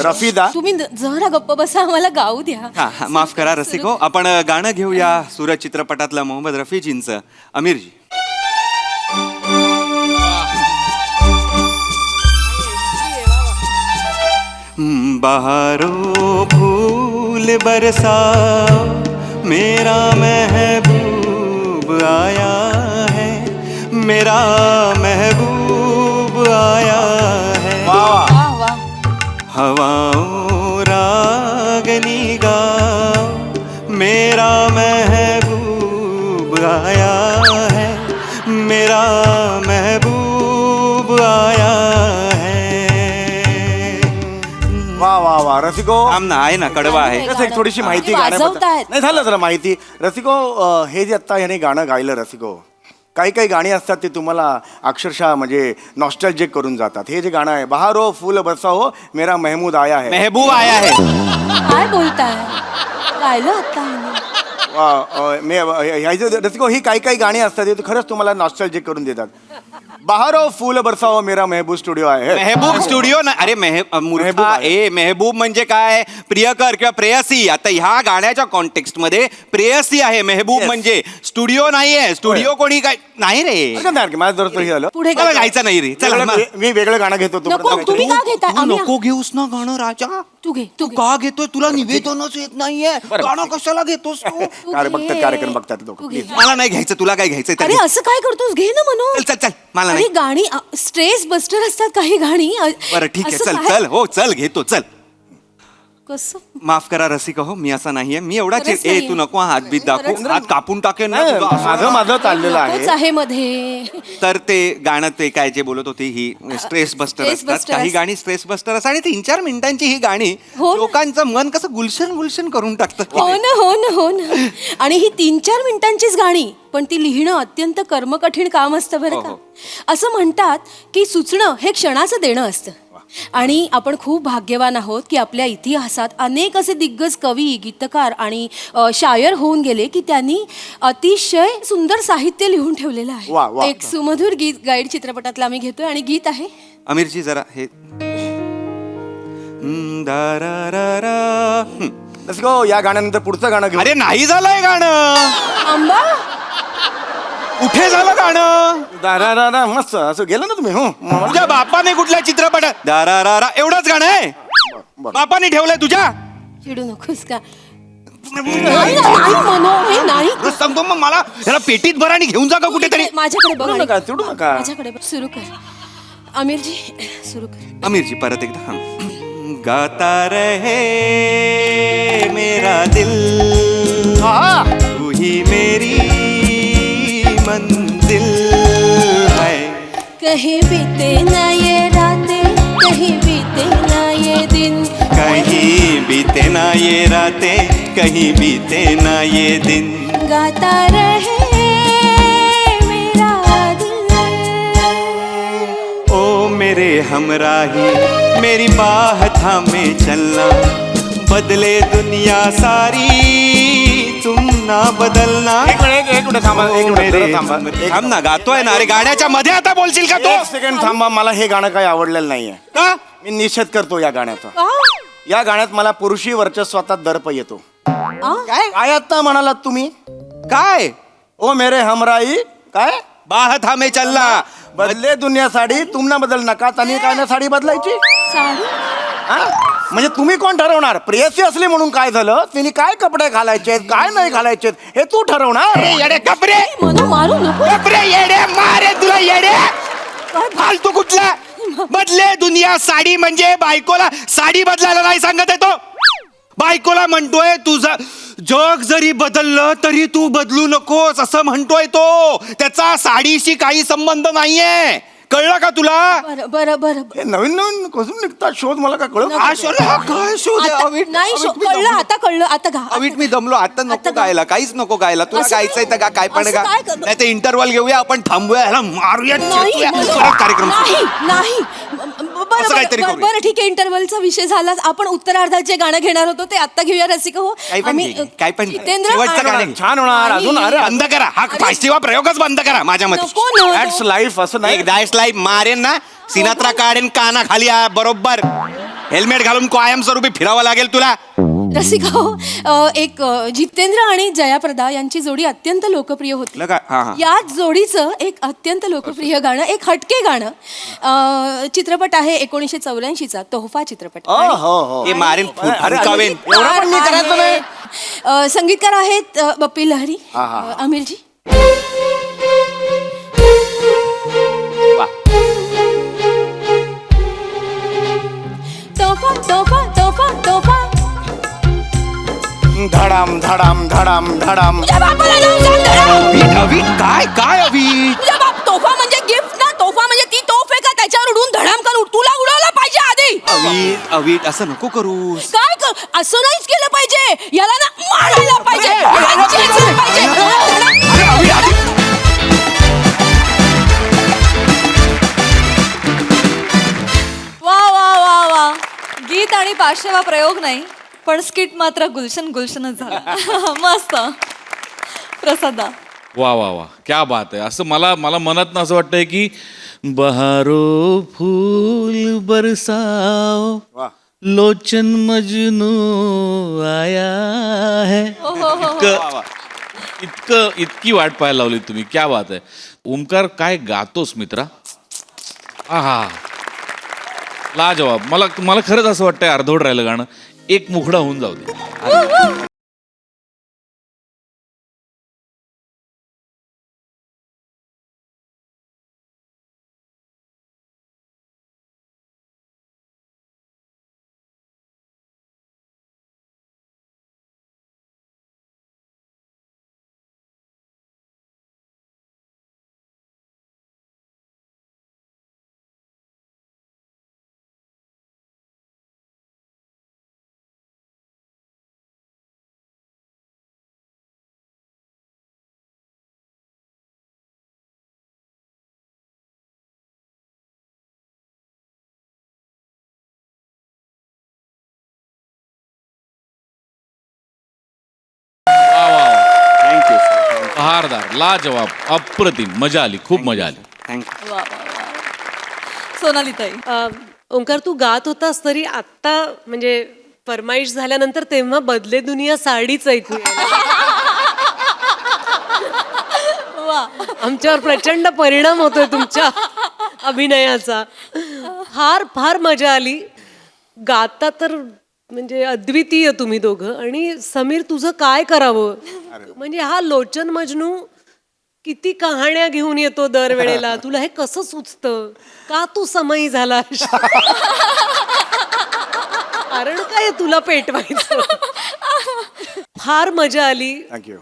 रफीदा. तुम्ही जरा गप्प बसा, आम्हाला गाऊ द्या. हा माफ करा रसिको. आपण गाणं घेऊया सूरज चित्रपटातलं मोहम्मद रफीजींचं अमीरजी. बहारो फूल बरसाओ मेरा महबूब आया है, मेरा महबूब आया है। वाह वाह. हवाओं रागनी गाओ, मेरा महबूब आया है, मेरा महबूब आया है। वा वा वा रसिको आमना आहे ना, कडवा आहे. कसं एक थोडीशी माहिती ते गाण्याबद्दल वाजवतायत. नाही झालं जरा माहिती रसिको हे जे आत्ता ह्याने गाणं गायलं रसिको काही काही गाणी असतात ते तुम्हाला अक्षरशः म्हणजे नॉस्टॅल्जिक करून जातात. हे जे गाणं आहे बहारो फूल बरसाओ मेरा महमूद आया है. महबूब आया है. काय बोलताय गायलं आता ह्याने. रसिको ही काही काही गाणी असतात ते खरंच तुम्हाला नॉस्टॅल्जिक करून देतात. बहारो फूल बरसाओ मेरा महबूब स्टुडिओ आहे. मेहबूब स्टुडिओ ना. अरे मूर्खा, मेहबूब म्हणजे काय? प्रियकर किंवा प्रेयसी. आता ह्या गाण्याच्या कॉन्टेक्स्ट मध्ये प्रेयसी आहे. मेहबूब म्हणजे स्टुडिओ नाहीये. स्टुडिओ कोणी काय नाही रे. माझं जर हे झालं पुढे मला गायचं नाही रे. चला मी वेगळं गाणं घेतो नको तुम्ही का घेताय तू आम्ही नको घेऊस ना गाणं राजा. तू घे तू घे. का घेतोय? तुला निवेदनच येत नाहीये. गाणं कशाला घेतोस तू? तू बघतात घे. कार्यक्रम बघतात लोक. तू घे. मला नाही घ्यायचं. तुला काय घ्यायचंय तर अरे घे. असं काय करतोस घे ना म्हणून. चल चल चल. मला अरे नाही. गाणी स्ट्रेस बस्टर असतात काही गाणी बरं ठीक आहे. असं चल काय? चल. हो चल घेतो. चल. कसं माफ करा रसिका हो, मी असा नाहीये. मी एवढा खरंच ए नाहीये. तू नको हात बीत दाखवू. खरंच हात कापून टाकेन ना नाही, तुझा. माझं माझं चाललेलं नकोच आहे. आहे मध्ये. तर ते गाणं ते काय जे बोलत होती ही स्ट्रेस बस्टर Stress असतात. buster काही असतात. गाणी स्ट्रेस बस्टर असतात आणि 3-4 मिनिटांची ही गाणी हो ना. लोकांचं मन कसं गुलशन गुलशन करून टाकतात. हो ना हो ना हो ना. आणि ही 3-4 मिनिटांचीच गाणी पण ती लिहिणं अत्यंत कर्मकठीण काम असतं बरं का. असं म्हणतात की सुचणं हे क्षणाचं देणं असतं. आणि आपण खूप भाग्यवान आहोत की आपल्या इतिहासात अनेक असे दिग्गज कवी गीतकार आणि शायर होऊन गेले की त्यांनी अतिशय सुंदर साहित्य लिहून ठेवलेलं वा, वा. आहे. एक सुमधुर गीत गाईड चित्रपटातलं आम्ही घेतोय आणि गीत आहे अमीरजी जरा हे रसिको या गाण्यानंतर पुढचं गाणं घेऊ. अरे नाही झालंय गाणं. आंबा. कुठे झालं गाणं? दारारारा, मस्त असं गेलं ना तुम्ही. हो तुझ्या बापाने कुठल्या चित्रपटात दारारारा एवढंच गाणं आहे? बापाने ठेवलंय तुझ्या? चिडू नकोस का. नाही म्हणू हे नाही. सांगतो मग मला त्याला पेटीत भर आणि घेऊन जा का कुठेतरी. माझ्याकडे बघ चिडू नका चिडू नका. माझ्याकडे बघ. सुरू कर आमिरजी सुरू कर. अमीरजी परत एकदा गाता रहे मेरा दिल, तू ही मेरी मंजिल है. कहीं बीते ना ये रातें कहीं बीते ना ये दिन, कहीं बीते ना ये रातें, कहीं बीते ना ये दिन. गाता रहे मेरा दिल. ओ मेरे हमराही मेरी बाह थामे चलना, बदले दुनिया सारी तुम ना बदलना. एक मिनिट थांबा. एक मिनिट जरा थांबा. थांब ना, गातोय ना. अरे गाण्याच्या मध्ये आता बोलशील का तू? एक सेकंड थांबा. मला हे गाणं काही आवडलेलं नाहीये. का? मी निषेध करतो या गाण्याचा. का? या गाण्यात मला पुरुषी वर्चस्वाचा दर्प येतो. काय काय आता म्हणालात तुम्ही? काय? ओ मेरे हमराई काय बाह थामे चलना, बदले दुनिया साडी तुम ना बदल नका. त्यांनी काय ना साडी बदलायची. साडी. हा? म्हणजे तुम्ही कोण ठरवणार? प्रेयसी असली म्हणून काय झालं? तिने काय कपडे घालायचे काय नाही घालायचे हे तू ठरवणार. येडे कपडे, म्हणू मारू नको. कपडे येडे मारे तुला येडे. फालतू कुठला? बदले दुनिया साडी म्हणजे बायकोला साडी बदलायला नाही सांगत आहे तो. बायकोला म्हणतोय तुझा जग जरी बदललं तरी तू बदलू नकोस असं म्हणतोय तो. त्याचा साडीशी काही संबंध नाहीये. कळलं का तुला? बरं बरं बरं. हे नवीन नवीन कसून निघतात शोध मला काय कळत हा शोध, हा काय शोध आहे? आता- अवीट, नाही अवीट, मी कळलं दमलो. आता कळलं आता गा. अवीट मी दमलो आता. नको आता गा. गायला, काहीच नको गायला. तुला असं गायचंय तर गा, काय पण असं गा. काय करू? नाही ते इंटरव्हल घेऊया आपण, थांबूया, ह्याला मारूया, नाही चेचूया. म्हणू. परत कार्यक्रम सुरू. नाही नाही. बरं असं काहीतरी बरं करूया. बरं ठीक आहे. इंटरव्हलचा विषय झाला. आपण उत्तरार्धात जे गाणं घेणार होतो ते आता घेऊया रसिका हो. काही पण घे, काही पण घे. जितेंद्र शेवटचं गाणं आणि- घे. छान होणार अजून. अरे बंद करा हा फाशीवा प्रयोगच बंद करा माझ्या मते. नको ना. दॅट्स लाईफ असं नाही. एक डायस लाईफ मारेन ना, सिनात्रा काढेन काना खाली बरोबर. हेल्मेट घालून कायमस्वरूपी फिरावं लागेल तुला. रसिका हो एक जितेंद्र आणि जयाप्रदा यांची जोडी अत्यंत लोकप्रिय होती. लगा- हा, हा. या जोडीचं एक अत्यंत लोकप्रिय गाणं, एक हटके गाणं, चित्रपट आहे 1984चा तोहफा चित्रपट. हो हो हे मारेन अरे, फुकावेन. एवढं पण मी करायचं नाही. संगीतकार आहेत बप्पी लहरी, आमिरजी. तोफा तोफा तोफा तोफा. धडाम धडाम धडाम धडाम. तुझ्या बापाला जाऊन सांग धडाम. अवी काय काय अवी? तुझ्या बाप तोफा म्हणजे गिफ्ट ना. तोफा म्हणजे ती तोफ आहे का त्याच्यावर उडून धडाम कर. तुला उडवलं पाहिजे आधी. अवीट अवीट असं नको करू. काय कर, असं नाहीच केलं पाहिजे. याला ना मारायला पाहिजे. याला चेचलं पाहिजे. वा वा वा वा. गीत आणि पाशेवा प्रयोग नाही, पण स्किट मात्र गुलशन गुलशनच झाला. मस्त. प्रसादा. वा वा वा, क्या बात आहे. असं मला मनात असं वाटतंय की बहारो फूल बरसाओ लोचन मजनू आया है. इतकी वाट पाहायला लावली तुम्ही. क्या बात आहे. ओमकार काय गातोस मित्रा. आहा, लाजवाब. मला खरंच असं वाटतंय अर्धवट राहिलं गाणं. एक मुखडा होऊन जाऊ दे. बहारदार, लाजवाब, अप्रतिम. मजा आली, खूप मजा आली. थँक्यू. वा वा वा. सोनाली ताई. ओंकार तू गात होतास तरी आत्ता म्हणजे फरमाईश झाल्यानंतर तेव्हा बदले दुनिया साडीच ऐकू यायला. वा. आमच्यावर प्रचंड परिणाम होतोय तुमच्या अभिनयाचा. फार फार मजा आली. गाता तर म्हणजे अद्वितीय तुम्ही दोघं. आणि समीर तुझं काय करावं. म्हणजे हा लोचन मजनू किती कहाण्या घेऊन येतो दरवेळेला. तुला हे कसं सुचतं. का तू समयी झाला. कारण काय तुला पेटवायचं. फार मजा आली. थँक्यू.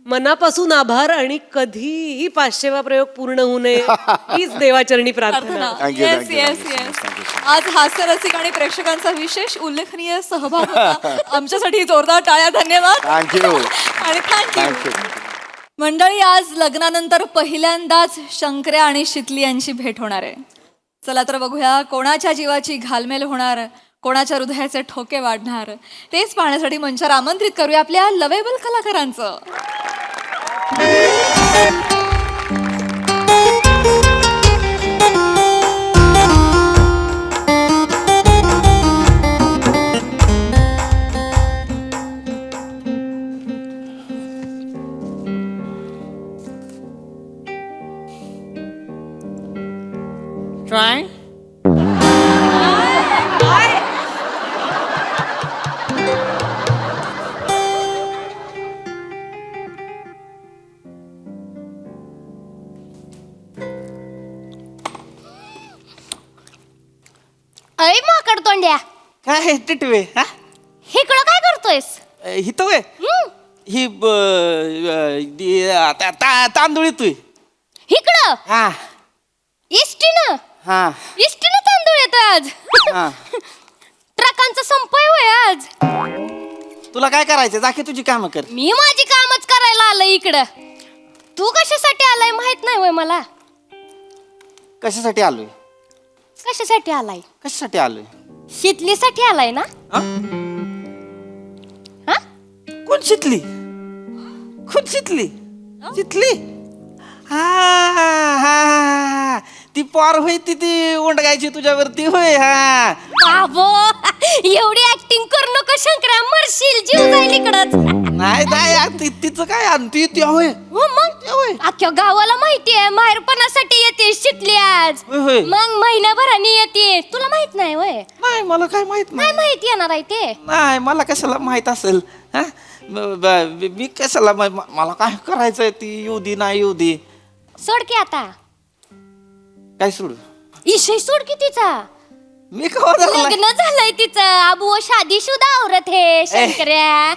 मनापासून आभार. आणि कधीही पाचशेवा प्रयोग पूर्ण होऊ नये हीच देवाचरणी प्रार्थना. Thank you, yes thank you, yes thank you, yes. thank you. आज हास्यरसिक आणि प्रेक्षकांचा विशेष उल्लेखनीय सहभाग होता. आमच्यासाठी जोरदार टाळ्या. धन्यवाद. थँक्यू. आणि थँक्यू. थँक्यू. मंडळी, आज लग्नानंतर पहिल्यांदाच शंकर्या आणि शितली यांची भेट होणार आहे. चला तर बघूया कोणाच्या जीवाची घालमेल होणार, कोणाच्या हृदयाचे ठोके वाढणार. तेच पाहण्यासाठी मंचावर आमंत्रित करूया आपल्या लवेबल कलाकारांचं. Try. अय माकड तोंड्या, काय टिटवे हा इकडं काय करतोयस? हित वे ही तांदूळ येतोय इकडं हा इष्टीनं हा इष्टीनं तांदूळ येतोय आज. हा. ट्रकांचा संपय होय आज. तुला काय करायचं जाके तुझी कामं कर. मी माझी कामच करायला आलोय इकडं. तू कशासाठी आलाय माहित नाही होय मला. कशासाठी आलोय कशासाठी आलाय? कशासाठी आलोय शितलीसाठी आलाय ना? हा? कोण शितली कोण शितली शितली हा हा ती पार होय ती उंडगायची तुझ्यावरती होय. हा बाबो, एवढी ऍक्टिंग करू नको शंकरा, मरशील, जीव राहील इकडंच. नाही नाही तिचं काय आणती ती होय हो मग अख्ख्या गावाला माहितीये माहेरपणासाठी येते शिकली आज. होय, होय. मग महिनाभराने येते. तुला माहित नाही वय? नाही मला काय माहित काय नाही माहिती येणार आहे ते? नाही मला कशाला माहित असेल हा मी कशाला मला काय करायचंय ती येऊ दे नाही येऊ दे सोड की आता. काय सोडू इशय सोड की तिचा. मी कवा धरलाय? लग्न झालंय तिचं. अबू शादीशुदा औरत है शंकर्या.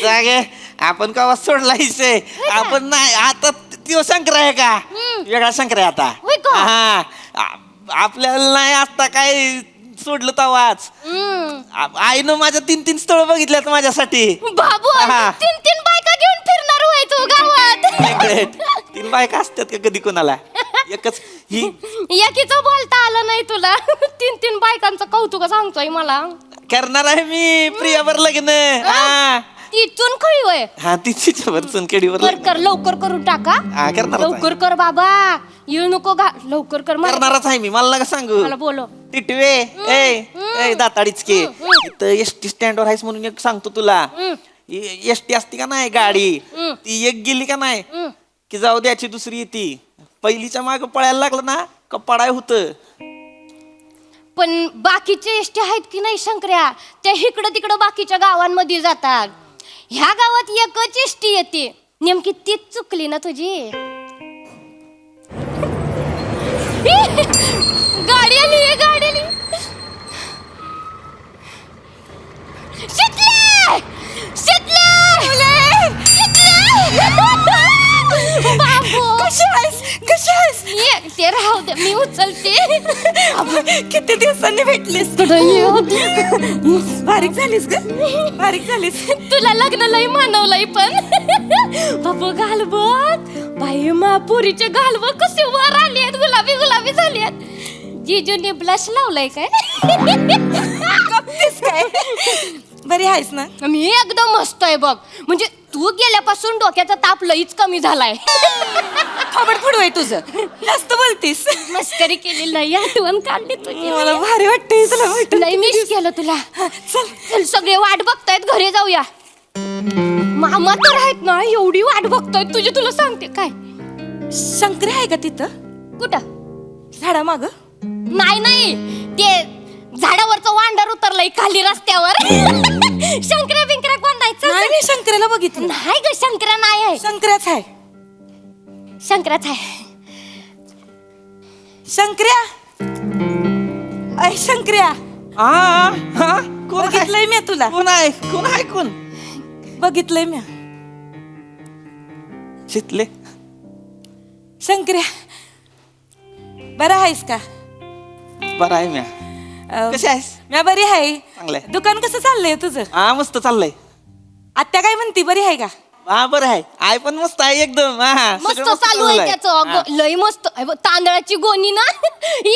जागे आपण कवा सोडला हिस्से आपण नाही आता तो शंकर आहे का वेगळा शंकर आहे आता होय का? हा आपल्याला नाही आता काय सोडलं तवाच आईनं माझ्या 3 स्थळ बघितल्यात माझ्यासाठी बाबू हा. 3 बायका घेऊन फिरणार होय तू गावात. 3 बायका असतात का कधी कोणाला एकच ही एकीचं बोलता आलं नाही तुला. 3 बायकांचं कौतुक सांगतोय मला. करणार आहे मी प्रियावर लग्न हा ती चुनखळी होय. हा ती तिच्यावर चुनकेडीवर कर लग्न कर लवकर करून टाका. हा करणारच आहे. लवकर कर बाबा. येऊ नको लवकर कर. करणारच आहे मी मला नका सांगू मला बोलो. टिटवे ए दाताडीच के इथं एसटी स्टँडवर आहेस म्हणून एक सांगतो तुला एसटी असती का नाही गाडी ती एक गेली का नाही की जाऊ द्याची दुसरी येते पहिलीच्या माग पळायला लागलं ना का पडाय होतं पण बाकीचे एसटी आहेत की नाही शंकर्या त्या इकडं तिकडं बाकीच्या गावांमध्ये जातात. ह्या गावात एकच एसटी येते. नेमकी तीच चुकली ना तुझी. गाडी आली गाडी आली. शितले शितले बाबू कशी आहेस? ते राहू दे मी उचलते. किती दिवसांनी भेटलीस? बारीक झालीस ग बारीक झालीस. तुला लग्न लई मानवलंय पण. बाबू घाल बघ बाई महापुरीचे घाल बघ कसे वर आले आहेत. गुलाबी गुलाबी झाले आहेत. जिजूने ब्लश लावलाय काय? काय बरी आहेस ना? मी एकदम मस्त आहे बघ. म्हणजे तू गेल्यापासून डोक्याचा ताप लईच कमी झालाय. खबरफोड आहे तुझं. जास्त बोलतीस. मस्करी केली लई आठवण काढली तुझी. मला भारी वाटतंय तुला भेटून. लई मिस केलं तुला. चल सगळे वाट बघतायत घरी जाऊया. मामा तर आहेत ना एवढी वाट बघतायत तुझी. तुला सांगते काय शंकरी आहे का तिथं? कुठं? झाडा माग? नाही ते झाडावरचं वांडर उतरलंय खाली रस्त्यावर. शंकर्या बिंकऱ्या कोणायचं नाही मी शंकरीला बघितलं. नाही ग शंकर्या नाही आहे. शंकराच आहे. शंकराच आहे. शंकर्या ऐ शंकर्या कोण बघितलंय मी तुला. कोण आहे कोण बघितलंय मी. शितले शंकर्या बरं आहेस का? बरं आहे म्या कशी आहेस? मी बरी आहे. चांगलंय. दुकान कसं चाललंय तुझं? हा मस्त चाललंय. आत्या काय म्हणती बरी आहे का? हा बरं आहे आई पण मस्त आहे एकदम मस्त चालू आहे त्याचं. लय मस्त आहे बघ, तांदळाची गोणी ना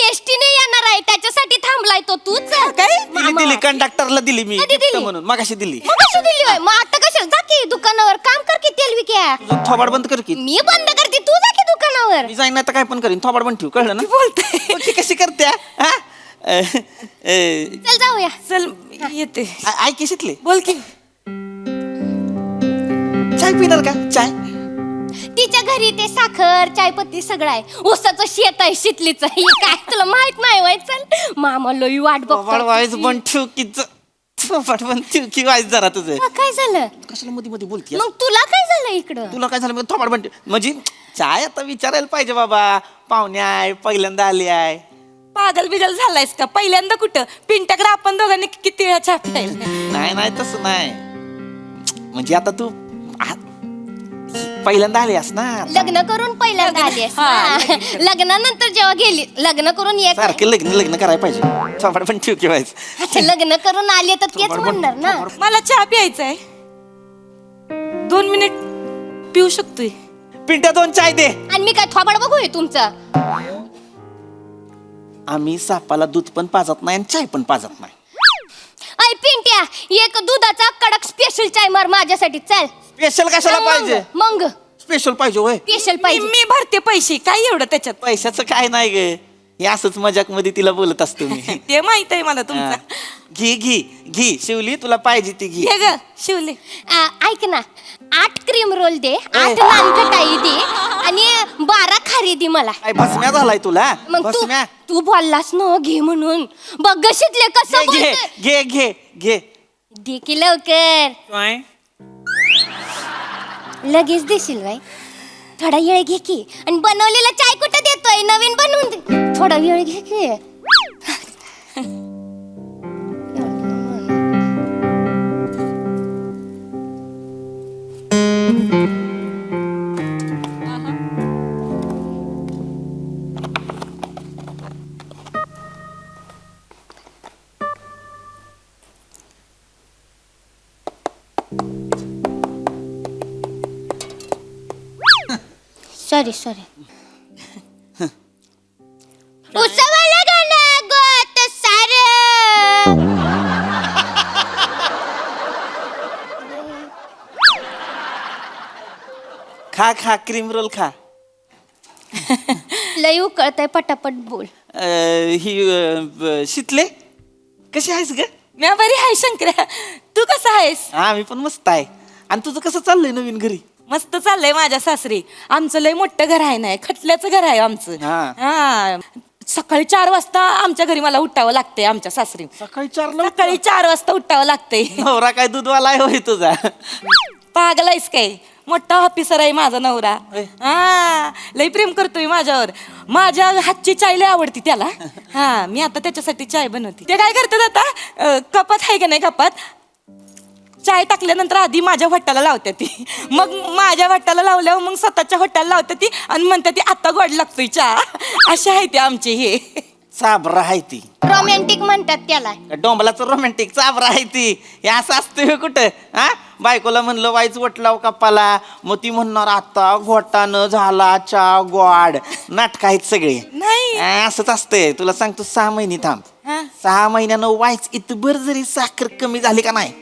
एसटीने येणार आहे त्याच्यासाठी थांबलाय तो. तूच दिली दिली कंडक्टरला दिली मी कधी दिली? म्हणून मगाशी दिली. मग कशी दिली होय? मग आता कशाला जा की दुकानावर काम कर की तेल विक्या. तुझं थोबाड बंद कर की मी बंद करते तू जा की दुकानावर. मी जाईन नाही तर काय पण करीन थोबाड बंद ठेव कळलं ना बोलते ती कशी करते चल जाऊया. चल येते. ऐक की शितले बोल की. चाय पिणार का? चाय तिच्या घरी ते साखर चायपत्ती सगळं आहे. ऊसाचं शेत आहे शितलीचं. हे काय तुला माहित नाही वय. चल मामा लई वाट थोबाड बघतो. वाईज बंद ठेव की थोबाड बंद ठेव की वाईज जरा तुझं काय झालं? कशाला मध्ये मध्ये बोलते मग तुला काय झालं इकडं? तुला काय झालं मग थोबाड बंद ठेव. म्हणजे चाय आता विचारायला पाहिजे बाबा. पाहुणे आहे पहिल्यांदा आली आहे. पागल बिगल झालायस का? पहिल्यांदा कुठं पिंट्याकडे आपण दोघांनी किती वेळा चहा प्यायला. नाही तसं नाही म्हणजे आता तू पहिल्यांदा आलीस ना लग्न करून पहिल्यांदा आली लग्नानंतर जेव्हा गेली लग्न करून एक सारखे लग्न करायला पाहिजे. थोबाड पण ठेव की वाईज. अच्छा, लग्न करून आली तर तेच म्हणणार ना. मला चहा प्यायचा आहे. 2 मिनिट पिऊ शकतोय. पिंट्या 2 चाय दे. आणि मी काय थोबाड बघूय तुमचं? आम्ही सापाला दूध पण पाजत नाही आणि चाय पण पाजत नाही. ऐ पिंट्या एक दुधाचा कडक स्पेशल चाय मार माझ्यासाठी. चल. स्पेशल कशाला पाहिजे? मग स्पेशल पाहिजे होय. स्पेशल पाहिजे. मी भरते पैसे. काय एवढं त्याच्यात? पैशाचं काय नाही ग हे असंच मजाक मध्ये तिला बोलत असतो मी. ते माहित आहे मला तुमचं. घे घे घे शिवली तुला पाहिजे ती घे हे ग शिवले. ऐक ना 8 क्रीम रोल दे 8 नान खटाई दे आणि 12 खारी दे मला. काय भस्म्या झालाय तुला मग भस्म्या तू बोललास ना घे म्हणून बघ गशीतले कसं घे घे बोलतोय. घे घे घे दे की लवकर. काय लगेच देशील बाई. थोडा वेळ घे की आणि बनवलेला चाय कुठं देतोय नवीन बनवून दे. थोडा वेळ घे की. सॉरी उसवाला गाणं गोत सारं. खा खा क्रीम रोल खा लय उकळतंय पटापट बोल. शितले कशी आहेस ग मी बरी आहे शंकर्या. तू कसा आहेस? हा मी पण मस्त आहे. आणि तुझं कसं चाललंय नवीन घरी? मस्त चाललंय माझ्या सासरी. आमचं लय मोठं घर आहे ना खटल्याचं घर आहे आमचं. हा. हा सकाळी 4 वाजता आमच्या घरी मला उठावं लागतंय आमच्या सासरी. सकाळी 4ला सकाळी 4 वाजता उठावं लागतंय. नवरा काय दूधवाला आहे होय तुझा? पागलायस काय? मोठा ऑफिसर आहे माझा नवरा. हा लय प्रेम करतोय माझ्यावर. माझ्या हातची चाय लय आवडती त्याला. हा मी आता त्याच्यासाठी चाय बनवते. ते काय करतात आता कपात आहे का नाही कपात चाय टाकल्यानंतर आधी माझ्या भट्टाला लावते ती. मग माझ्या भट्टाला लावल्यावर मग स्वतःच्या भट्टाला लावते ती आणि म्हणते ती आता गोड लागतोय चहा. असे आहे ते आमचे हे. चाबरा आहे ती रोमॅन्टिक म्हणतात त्याला. डोंबलाचं रोमॅन्टिक चाबरा आहे ती. हे असं असतं हे कुठं हा बायकोला म्हणलं वाईच वटलाव कपाला मग ती म्हणणार आता घोटानं झाला चा गोड नाटक आहेत सगळे. नाही. असंच असतंय. तुला सांगतो 6 महिने थांब. 6 महिन्यानं वाईच इतभर जरी साखर कमी झाली का नाही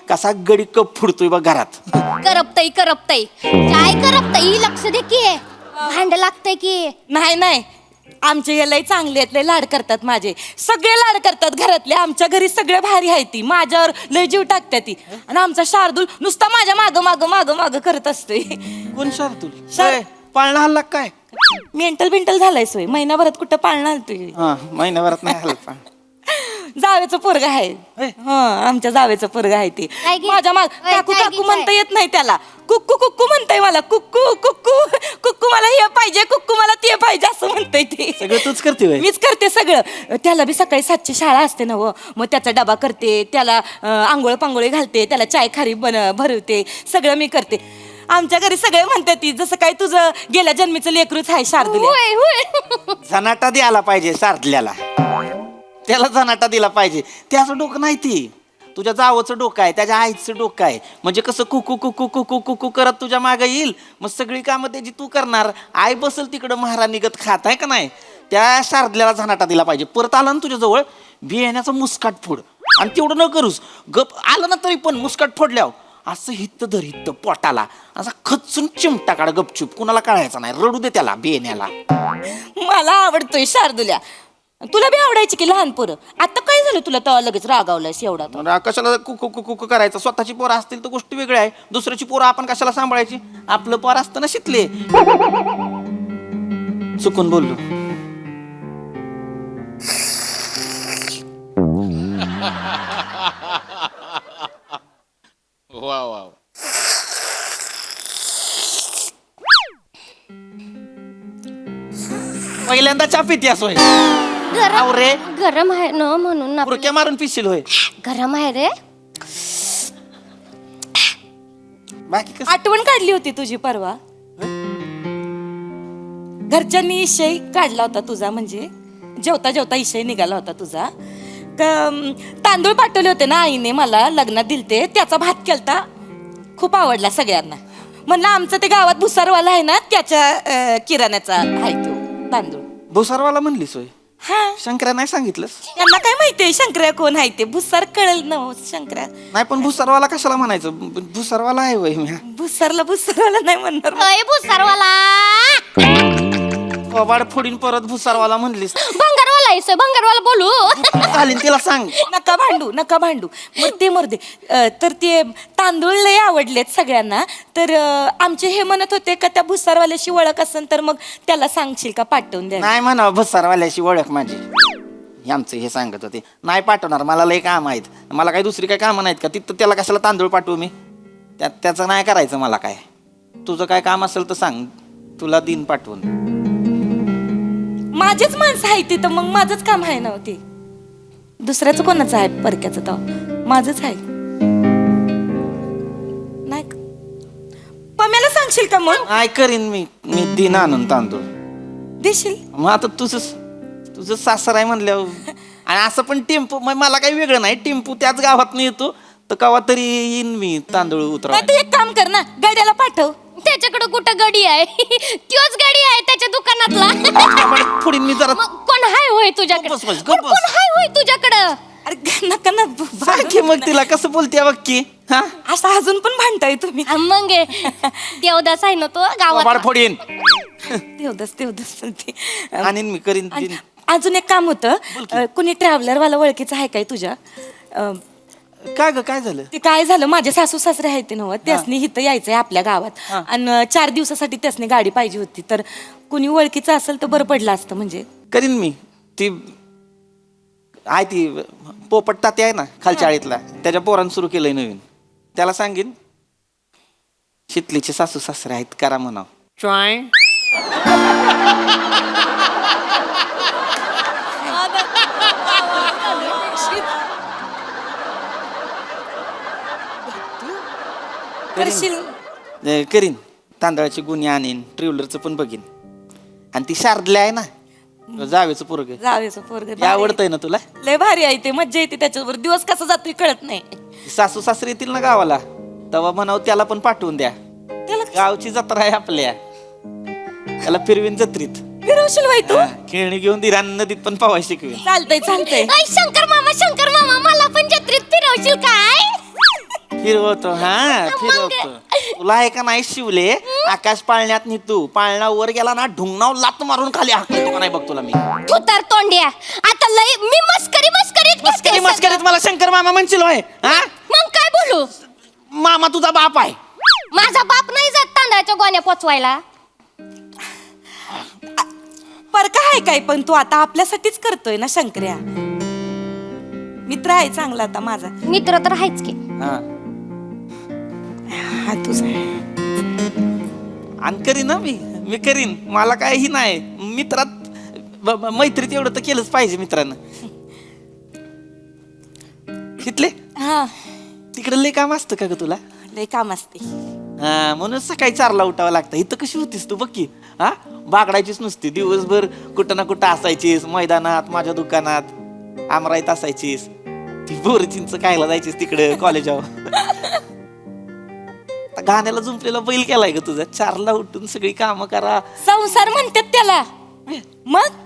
कसा गडी कप फुडतोय बघ घरात. करपतय काय करपतय लक्ष दे की भांड लागतंय की. नाही आमचे हे लय चांगले आहेत. लय लाड करतात माझे. सगळे लाड करतात घरातले. आमच्या घरी सगळे भारी आहे ती. माझ्यावर लय जीव टाकते ती. आणि आमचा शार्दूल नुसता माझ्या माग माग माग माग करत असतोय. कोण शार्दूल? पाळणा हल्ला काय? मेंटल झालाय सोय. महिनाभरात कुठं पाळणार तुम्ही? हा महिन्याभरात नाही हल्ला. जावेचं पोरग आहे. आमच्या जावेचं पोरग आहे ते. काय गे? माझ्या माग काय काकू काय म्हणता येत नाही त्याला. कुक्कू कुक्कू म्हणताय मला. कुक्कू कुक्कू कुक्कू मला हे पाहिजे कुक्कू मला ते पाहिजे असं म्हणताय ते. सगळं तूच करते होय? मीच करते सगळं. त्याला बी सकाळी 7ची शाळा असते ना हो. मग त्याचा डबा करते त्याला आंघोळ पांघोळी घालते त्याला चाय खारी भरवते सगळं मी करते. आमच्या घरी सगळे म्हणतात ती जसं काय तुझं गेल्या जन्मीचं लेकरूच आहे शार्दूल. होय झनाटा द्यायला पाहिजे शार्दल्याला. त्याला झनाटा दिला पाहिजे. त्याचं डोकं नाही ती तुझ्या जावचं डोकं आहे त्याच्या आईचं डोकं आहे. म्हणजे कसं कुकू कुकू कुकू कुकू करत तुझ्या मागे येईल. मग सगळी कामं त्याची तू करणार. आई बसल तिकडं महाराणीगत खात आहे का नाही. त्या शार्दल्याला झनाटा दिला पाहिजे. परत आला ना तुझ्या जवळ बियाण्याचा मुस्काट फोड. आणि तेवढं न करूस गप आलं ना तरी पण मुस्काट फोडल्यावर असं हित्त धर हित्त पोटाला असा खचून चिमटा काढ गपचूप. कुणाला कळायचं नाही. रडू दे त्याला बियाण्याला. मला आवडतोय शार्दुल्या. तुला बी आवडायची की लहान पोरं. आता काय झालं तुला तेव्हा लगेच रागावलायस एवढा तो? कशाला कुकू कुकू कुकू करायचं. स्वतःची पोरं असतील तर गोष्ट वेगळी आहे. दुसऱ्याची पोरं आपण कशाला सांभाळायची. आपलं पोर असतं ना शिकले. चुकून बोललो. वा वा पहिल्यांदा चहा पिती असो रे. गरम आहे ना म्हणून पुरक्या मारून पिशील होय. गरम आहे रे. बाकी कसं आठवण काढली होती तुझी परवा. घरच्यांनी इशय काढला होता तुझा. म्हणजे जेवता जेवता इशय निघाला होता तुझा. तांदूळ पाठवले होते ना आईने मला लग्नात दिलते. त्याचा भात केलता. खूप आवडला सगळ्यांना. म्हणलं आमचं ते गावात भुसारवाला आहे ना त्याच्या किराण्याचा आहे तो तांदूळ. भुसारवाला म्हणलीस होय. हा शंकर्या नाही सांगितलंस. यांना काय माहितीये शंकर्या कोण आहे ते. भुसार कळेल ना हो शंकर्या. नाही पण भुसारवाला कशाला म्हणायचं. भुसारवाला आहे होय. मी भुसारवाला नाही म्हणणार. भुसारवाला कबाड फोडीन परत भुसारवाला म्हणलीस. भंगारवाला बोलायचं भंगारवाला बोलू घालीन तिला सांग. नका भांडू मग ते मरू दे. तर ते तांदूळ लय आवडलेत सगळ्यांना, तर आमचे हे म्हणत होते का त्या भुसारवाल्याशी ओळख असेल तर मग त्याला सांगशील का पाठवून द्या. नाही म्हणा भुसारवाल्याशी ओळख माझी. हे आमचं हे सांगत होते नाही पाठवणार, मला लय काम आहेत, मला काही दुसरी काही कामं नाहीत का, तिथं त्याला कशाला तांदूळ पाठवू मी, त्याचं नाही करायचं मला काय. तुझं काय काम असेल तर सांग, तुला दिन पाठवून. माझेच माणसं आहे तिथं, मग माझंच काम आहे ना ते. दुसऱ्याचं कोणाचं आहे परक्याचं तर माझंच आहे. नाही का? पम्याला सांगशील का मग? नाही करीन मी दिन आणून तांदूळ देशील? मग आता तुझं सासर आहे म्हणल्यावर. आणि असं पण टेम्पो मला काही वेगळं नाही, टेम्पो त्याच गावात नाही येतो तर कवा तरी येईन मी तांदूळ उतरा. नाही तर एक काम कर ना, गाड्याला पाठव. त्याच्याकडे कुठं गडी आहे त्योच गडी आहे त्याच्या दुकानातला. पुढील मी जरा मग कोण हाय होय तुझ्याकडे? गप्प बस, कोण हाय होय तुझ्याकडं? अरे नका ना सारखी मग तिला कसं बोलते बघ की. हा असं अजून पण भांडताय तुम्ही. मग देवदास आहे ना तो बाळ गावात. फोडीन देवदास ते. आणि मी करीन आणि दिन. अजून एक काम होतं, कुणी ट्रॅव्हलर वाला ओळखीचं आहे काय तुझ्या? काय ग काय झालं? ते काय झालं, माझे सासू सासरे आहेत ते नव्हतं, त्यासनी इथं यायचंय आपल्या गावात आणि 4 दिवसासाठी त्यासनी गाडी पाहिजे होती, तर कुणी ओळखीचं असेल तर बरं पडलं असतं. म्हणजे करीन मी. ती आहे ती पोपट ताती आहे ना खालच्या आळीतला, त्याच्या पोरानं सुरू केलंय नवीन, त्याला सांगेन शितलीचे सासू सासरे आहेत करा म्हणाव. करशील? करीन. तांदळाची गुन्हे आणीन, ट्रिव्हलरचं पण बघीन. आणि ती शारदले आहे ना जावेचं पोरग, जावेचं पोरग आवडतंय ना तुला? लय भारी आहे ते, मज्जा येते त्याच्यावर, दिवस कसा जातोय कळत नाही. सासू सासरे येतील ना गावाला तेव्हा म्हणाव त्याला पण पाठवून द्या. त्याला गावची जत्रा आहे आपल्या, त्याला फिरवीन जत्रीत. फिरवशील बाई तू? खेळणी घेऊन दिरान नदीत पण पावाय शिकवेन. चालतंय. ऐ शंकर मामा मला पण जत्रेत फिरवशील काय? फिरवतो फिरवतो. तुला आहे का नाही शिवले आकाश पाळण्यात तू पाळणा वर गेला ना ढुंगणाव लात मारून खाली हाकलतो का नाही बघ तुला मी. तू तर तोंड्या आता लय मी मस्करीत मला शंकर मामा म्हणशील होय? हा मग काय बोलू? मामा तुझा बाप आहे. माझा बाप नाही जात तांदळाच्या गोण्या पोचवायला. परका आहे काय, पण तू आता आपल्यासाठीच करतोय ना शंकर्या. मित्र आहे चांगला आता माझा. मित्र तर आहेच की. हा तुझा. आणि करीन ना मी करीन. मला काही नाही, मित्रात मैत्रीत एवढं तर केलंच पाहिजे मित्रांनं. तिथले हा तिकडे लय काम असतं का ग तुला? लय काम असते. हा म्हणून सकाळी 4ला उठावं लागतं. इथं कशी होतीस तू बघ की. हा बागडायचीच नुसती दिवसभर, कुठं ना कुठं असायचीस, मैदानात, माझ्या दुकानात, आमराईत असायचीस, ती बोरचिंच खायला जायचीस तिकडे कॉलेजावर. गाण्याला जुंपलेला बैल केलाय ग तुझा. 4ला उठून सगळी कामं करा. संसार म्हणतात त्याला. मग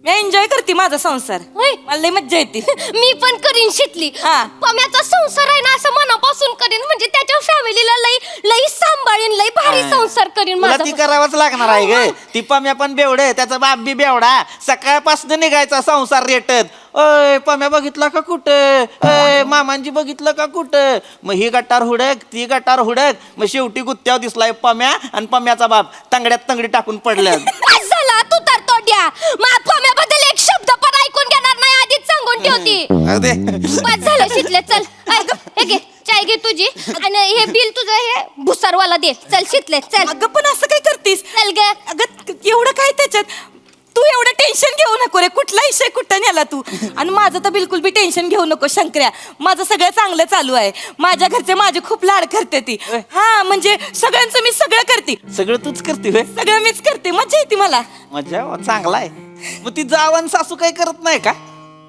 मी एन्जॉय करते माझा संसार. होय. मला लय मज्जा येते. मी पण करीन शितली. हा. पम्याचा संसार आहे ना असं मनापासून करीन, म्हणजे त्याच्या फॅमिलीला लई सांभाळीन, लय भारी संसार करीन तुला माझा. ती करावंच लागणार आहे ग. ती पम्या पण बेवडे, त्याचा बाप बी बेवडा. सकाळपासून निघायचा संसार रेटत. अय पम्या बघितला का कुठं? अय मामांजी बघितलं का कुठं? मग ही गटार हुडक, ती गटार हुडक, मग शेवटी गुत्त्यावर दिसलाय पम्या आणि पम्याचा बाप तंगड्यात तंगडी टाकून पडल्या. काय झाला तू तर तोड्या? पम्याबद्दल एक शब्द पण ऐकून घेणार नाही, आधीच सांगून ठेवती. बस झालं शितले, चल हे घे चाय घे तुझी, आणि हे बिल तुझं हे भुसारवाला दे. चल शितले चल. अगं पण असं काय करतीस? चल ग. अगं एवढं काय त्याच्यात? तू एवढं टेन्शन घेऊ नको रे. कुठला विषय कुठं नेला तू? आणि माझं तर बिलकुल बी टेन्शन घेऊ नको शंकर्या. माझं सगळं चांगलं चालू आहे. माझ्या घरचे माझे खूप लाड करते ती. हा म्हणजे सगळ्यांचं मी सगळं करते. सगळं तूच करते होय? सगळं मीच करते. मजा येते मला. मजा चांगला आहे. मग ती जावण सासू काही करत नाही का?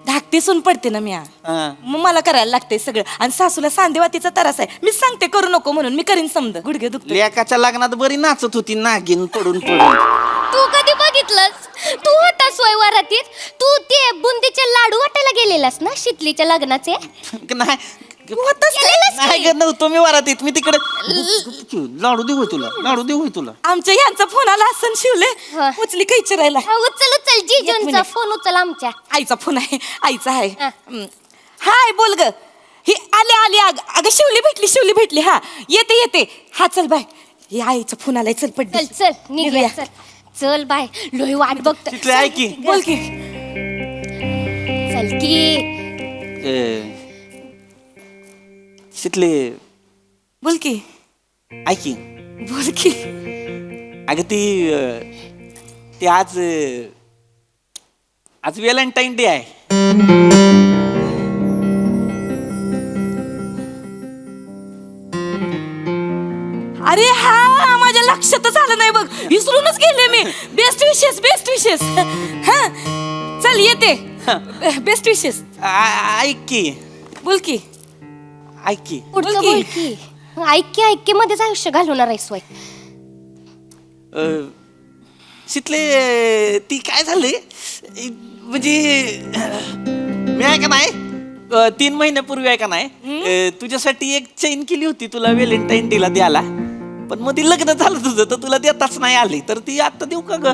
धाकटी सून पडते ना मी. हा. मग मला करायला लागते सगळं. आणि सासूला सांदेवातीचा त्रास आहे. मी सांगते करू नको म्हणून. मी करीन समज. गुडघे दुखते. लेकाच्या लग्नात बरी नाचत होती नागिन पडून पडून. तू कधी बघितलंस? तू होतास वरातीत. तू ते बुंदीचे लाडू वाटायला गेलेलास ना शितलीच्या लग्नाचे? नाही गेलेलास नाही ग नव्हतो मी वरात येत मी तिकडे लाडू देऊ तुला लाडू देऊ तुला आमच्या ह्यांचा फोन आला असं शिवले हा. उचली काही चिरायला उचल उचल जीजूंचा मिनिट. फोन उचल आमच्या आईचा फोन आहे आईचा आहे हा. हाय बोल ग ही आली अगं शिवली भेटली हा येते हा चल बाय हे आईचा फोन आलाय चल पड्डी चल चल निघूया चल चल बाय लोही वाट बघत तिथले आहे की बोल की चल की शितले बोल की ऐक की बोल की अगं ती आज आज व्हॅलेंटाईन डे आहे अरे हा माझ्या लक्षातच आलं नाही बघ विसरूनच गेले मी बेस्ट विशेस हा चल येते बेस्ट विशेस ऐक की बोल की ऐक की पुढचं बोल बोल की ऐक की मध्येच आयुष्य घालवणार आहेस वय शितले ती काय झाले म्हणजे मी आहे का नाही 3 महिन्यापूर्वी आहे का नाही तुझ्यासाठी एक चैन केली होती तुला व्हॅलेंटाईन डेला द्यायला पण मग ती लग्न झालं तुझं तर तुला देताच नाही आली तर ती आता देऊ का ग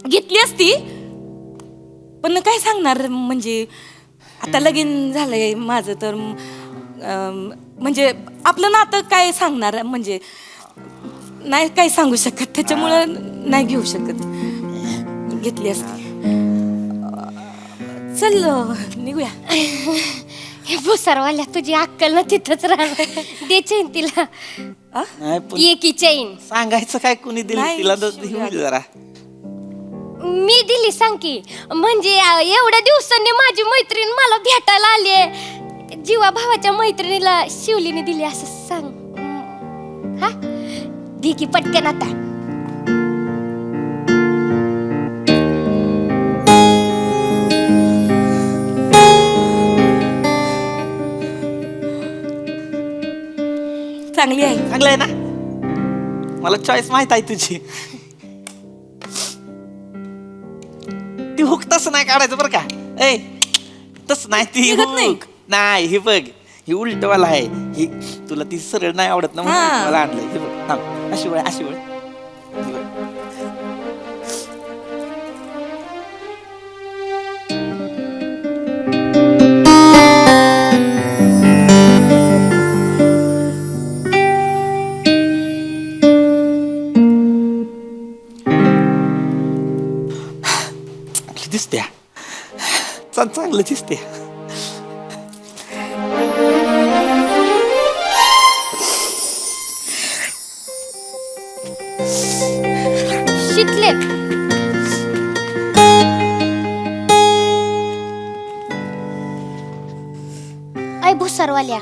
घेतली असती पण काय सांगणार म्हणजे आता लगीन झालंय माझं तर म्हणजे आपलं नातं काय सांगणार म्हणजे नाही काय सांगू शकत त्याच्यामुळं नाही घेऊ शकत घेतली असती चल निघूया हे भुसारवाल्या तुझी अक्कल ना तिथंच राहणार दे चैन तिला नाही पण ये की चैन सांगायचं काय कोणी दिलं नाही, तिला शिवाय. घेऊ दे जरा मी दिली सांग की म्हणजे एवढ्या दिवसांनी माझी मैत्रीण मला भेटायला आली जीवा भावाच्या मैत्रिणीला शिवलीने दिली असं सांग हा दे की पटकन आता चांगली आहे चांगलं आहे ना मला चॉईस माहित आहे तुझी ती हुक तसं नाही काढायचं बरं का ए तसं नाही ती निघत नाही. हुक नाही हे बघ ही उलटवाला आहे ही तुला ती सरळ नाही आवडत ना म्हणून हा. मला आणलंय हे बघ थांब अशी वळ अशी वळ हे बघ. चांगली दिसते चांगलं दिसते शिकले ऐ भुसारवाल्या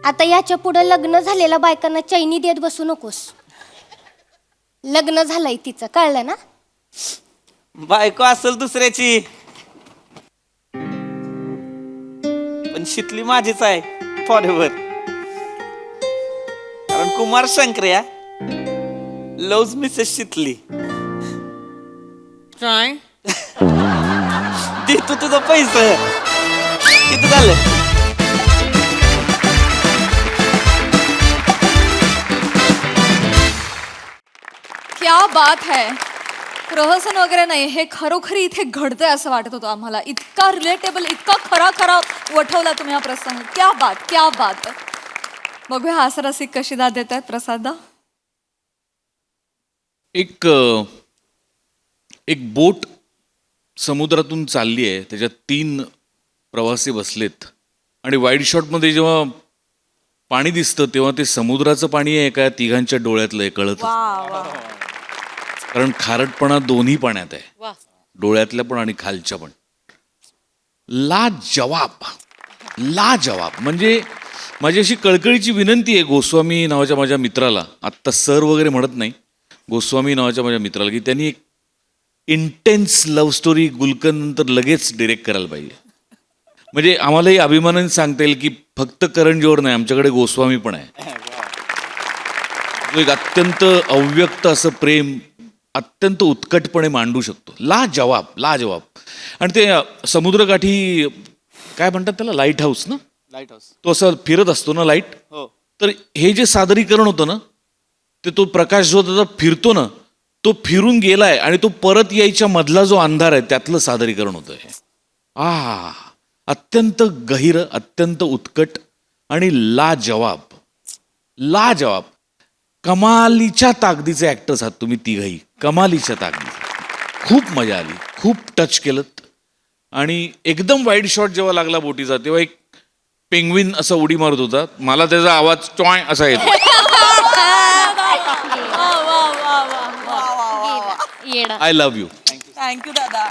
आता याच्या पुढे लग्न झालेल्या बायकांना चैनी देत बसू नकोस लग्न झालंय तिचं कळलं ना बायको असेल दुसऱ्याची पण शितली माझीच आहे फॉरएव्हर कारण कुमार शंकर्या लव्ज मिसेस शितली काय दे तू तुझं पैसे किती झालं क्या बात है प्रहसन वगैरे नाही हे खरोखरी इथे घडतंय असं वाटत होतं आम्हाला इतका रिलेटेबल इतका खरा वठवला तुम्ही हा प्रसंग क्या बात बघूया हास्यरसिक कशी दाद देत आहेत प्रसादा एक बोट समुद्रातून चालली आहे त्याच्यात 3 प्रवासी बसलेत आणि वाईड शॉटमध्ये जेव्हा पाणी दिसतं तेव्हा ते समुद्राचं पाणी आहे का तिघांच्या डोळ्यातलं आहे कळत कारण खारटपणा दोन्ही पाण्यात आहे डोळ्यातल्या पण आणि खालच्या पण लाजवाब म्हणजे माझी अशी कळकळीची विनंती आहे गोस्वामी नावाच्या माझ्या मित्राला आत्ता सर वगैरे म्हणत नाही गोस्वामी नावाच्या माझ्या मित्राला की त्यांनी एक इंटेन्स लव्ह स्टोरी गुलकन नंतर लगेच डिरेक्ट करायला पाहिजे म्हणजे आम्हालाही अभिमानाने सांगता येईल की फक्त करण जोहर नाही आमच्याकडे गोस्वामी पण आहे जो एक अत्यंत अव्यक्त असं प्रेम अत्यंत उत्कटपणे मांडू शकतो लाजवाब आणि ते समुद्रकाठी काय म्हणतात त्याला, लाईट हाऊस ना, लाईट हाऊस. तो असं फिरत असतो ना लाईट. हो. तर हे जे सादरीकरण होतं ना, ते तो प्रकाश जो त्याचा फिरतो ना, तो फिरून गेलाय आणि तो परत यायच्या मधला जो अंधार आहे त्यातलं सादरीकरण होतं हे. अत्यंत गहिर, अत्यंत उत्कट आणि लाजवाब. लाजवाब. कमालीच्या ताकदीचे ऍक्टर्स आहात तुम्ही तिघही, कमालीच्या ताकदी. खूप मजा आली, खूप टच केलं. आणि एकदम वाईड शॉट जेव्हा लागला बोटीचा, तेव्हा एक पेंग्विन असं उडी मारत होता, मला त्याचा आवाज टॉय असा येतो. येडा. I love you. थँक्यू दादा.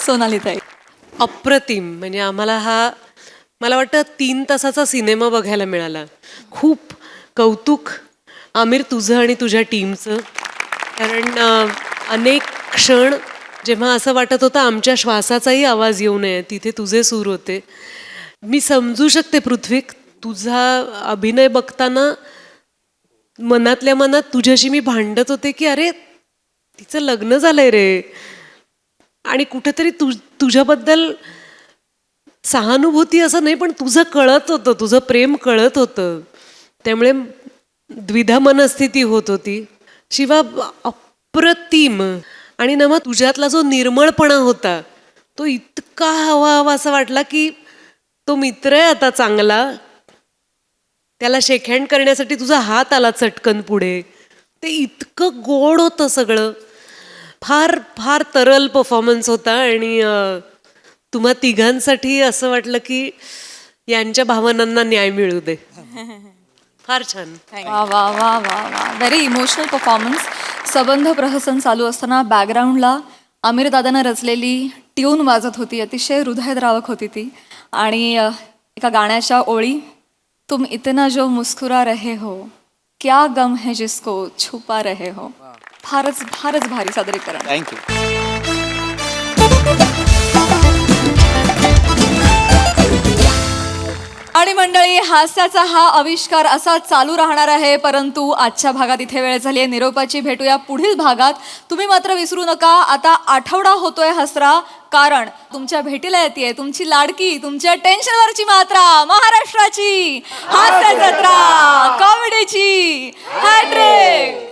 सोनाली ताई. अप्रतिम. म्हणजे आम्हाला हा, मला वाटतं 3 तासाचा सिनेमा बघायला मिळाला. खूप कौतुक आमिर तुझं आणि तुझ्या टीमचं. कारण अनेक क्षण जेव्हा असं वाटत होतं आमच्या श्वासाचाही आवाज येऊ नये, तिथे तुझे सूर होते. मी समजू शकते पृथ्वीक, तुझा अभिनय बघताना मनातल्या मनात तुझ्याशी मी भांडत होते की अरे तिचं लग्न झालंय रे, आणि कुठेतरी तुझ्याबद्दल सहानुभूती असं नाही, पण तुझं कळत होतं, तुझं प्रेम कळत होतं. त्यामुळे द्विधा मनस्थिती होत होती. शिवा अप्रतिम. आणि ना मग तुझ्यातला जो निर्मळपणा होता तो इतका हवा असं वाटला की तो मित्र आहे आता चांगला, त्याला शेकहँड करण्यासाठी तुझा हात आला चटकन पुढे. ते इतकं गोड होतं सगळं. फार फार तरल परफॉर्मन्स होता. आणि तुम्हा तिघांसाठी असं वाटलं की यांच्या भावनांना न्याय मिळू दे. फार छान. वा वा वा वा वा. Very emotional performance. सबंध प्रहसन चालू असताना बॅकग्राऊंडला आमिर दादानं रचलेली ट्यून वाजत होती, अतिशय हृदयद्रावक होती ती. आणि एका गाण्याच्या ओळी, तुम इतना जो मुस्कुरा रहे हो, क्या गम है जिसको छुपा रहे हो. फारच फारच भारी सादरीकरण. थँक्यू. आणि मंडळी, हास्याचा हा आविष्कार असा चालू राहणार आहे, परंतु आजच्या भागात इथे वेळ झाली आहे निरोपाची. भेटूया पुढील भागात. तुम्ही मात्र विसरू नका, आता आठवडा होतोय हसरा, कारण तुमच्या भेटीला येते तुमची लाडकी, तुमच्या टेन्शनवरची मात्रा, महाराष्ट्राची हास्य जत्रा, कॉमेडीची हॅट्रिक.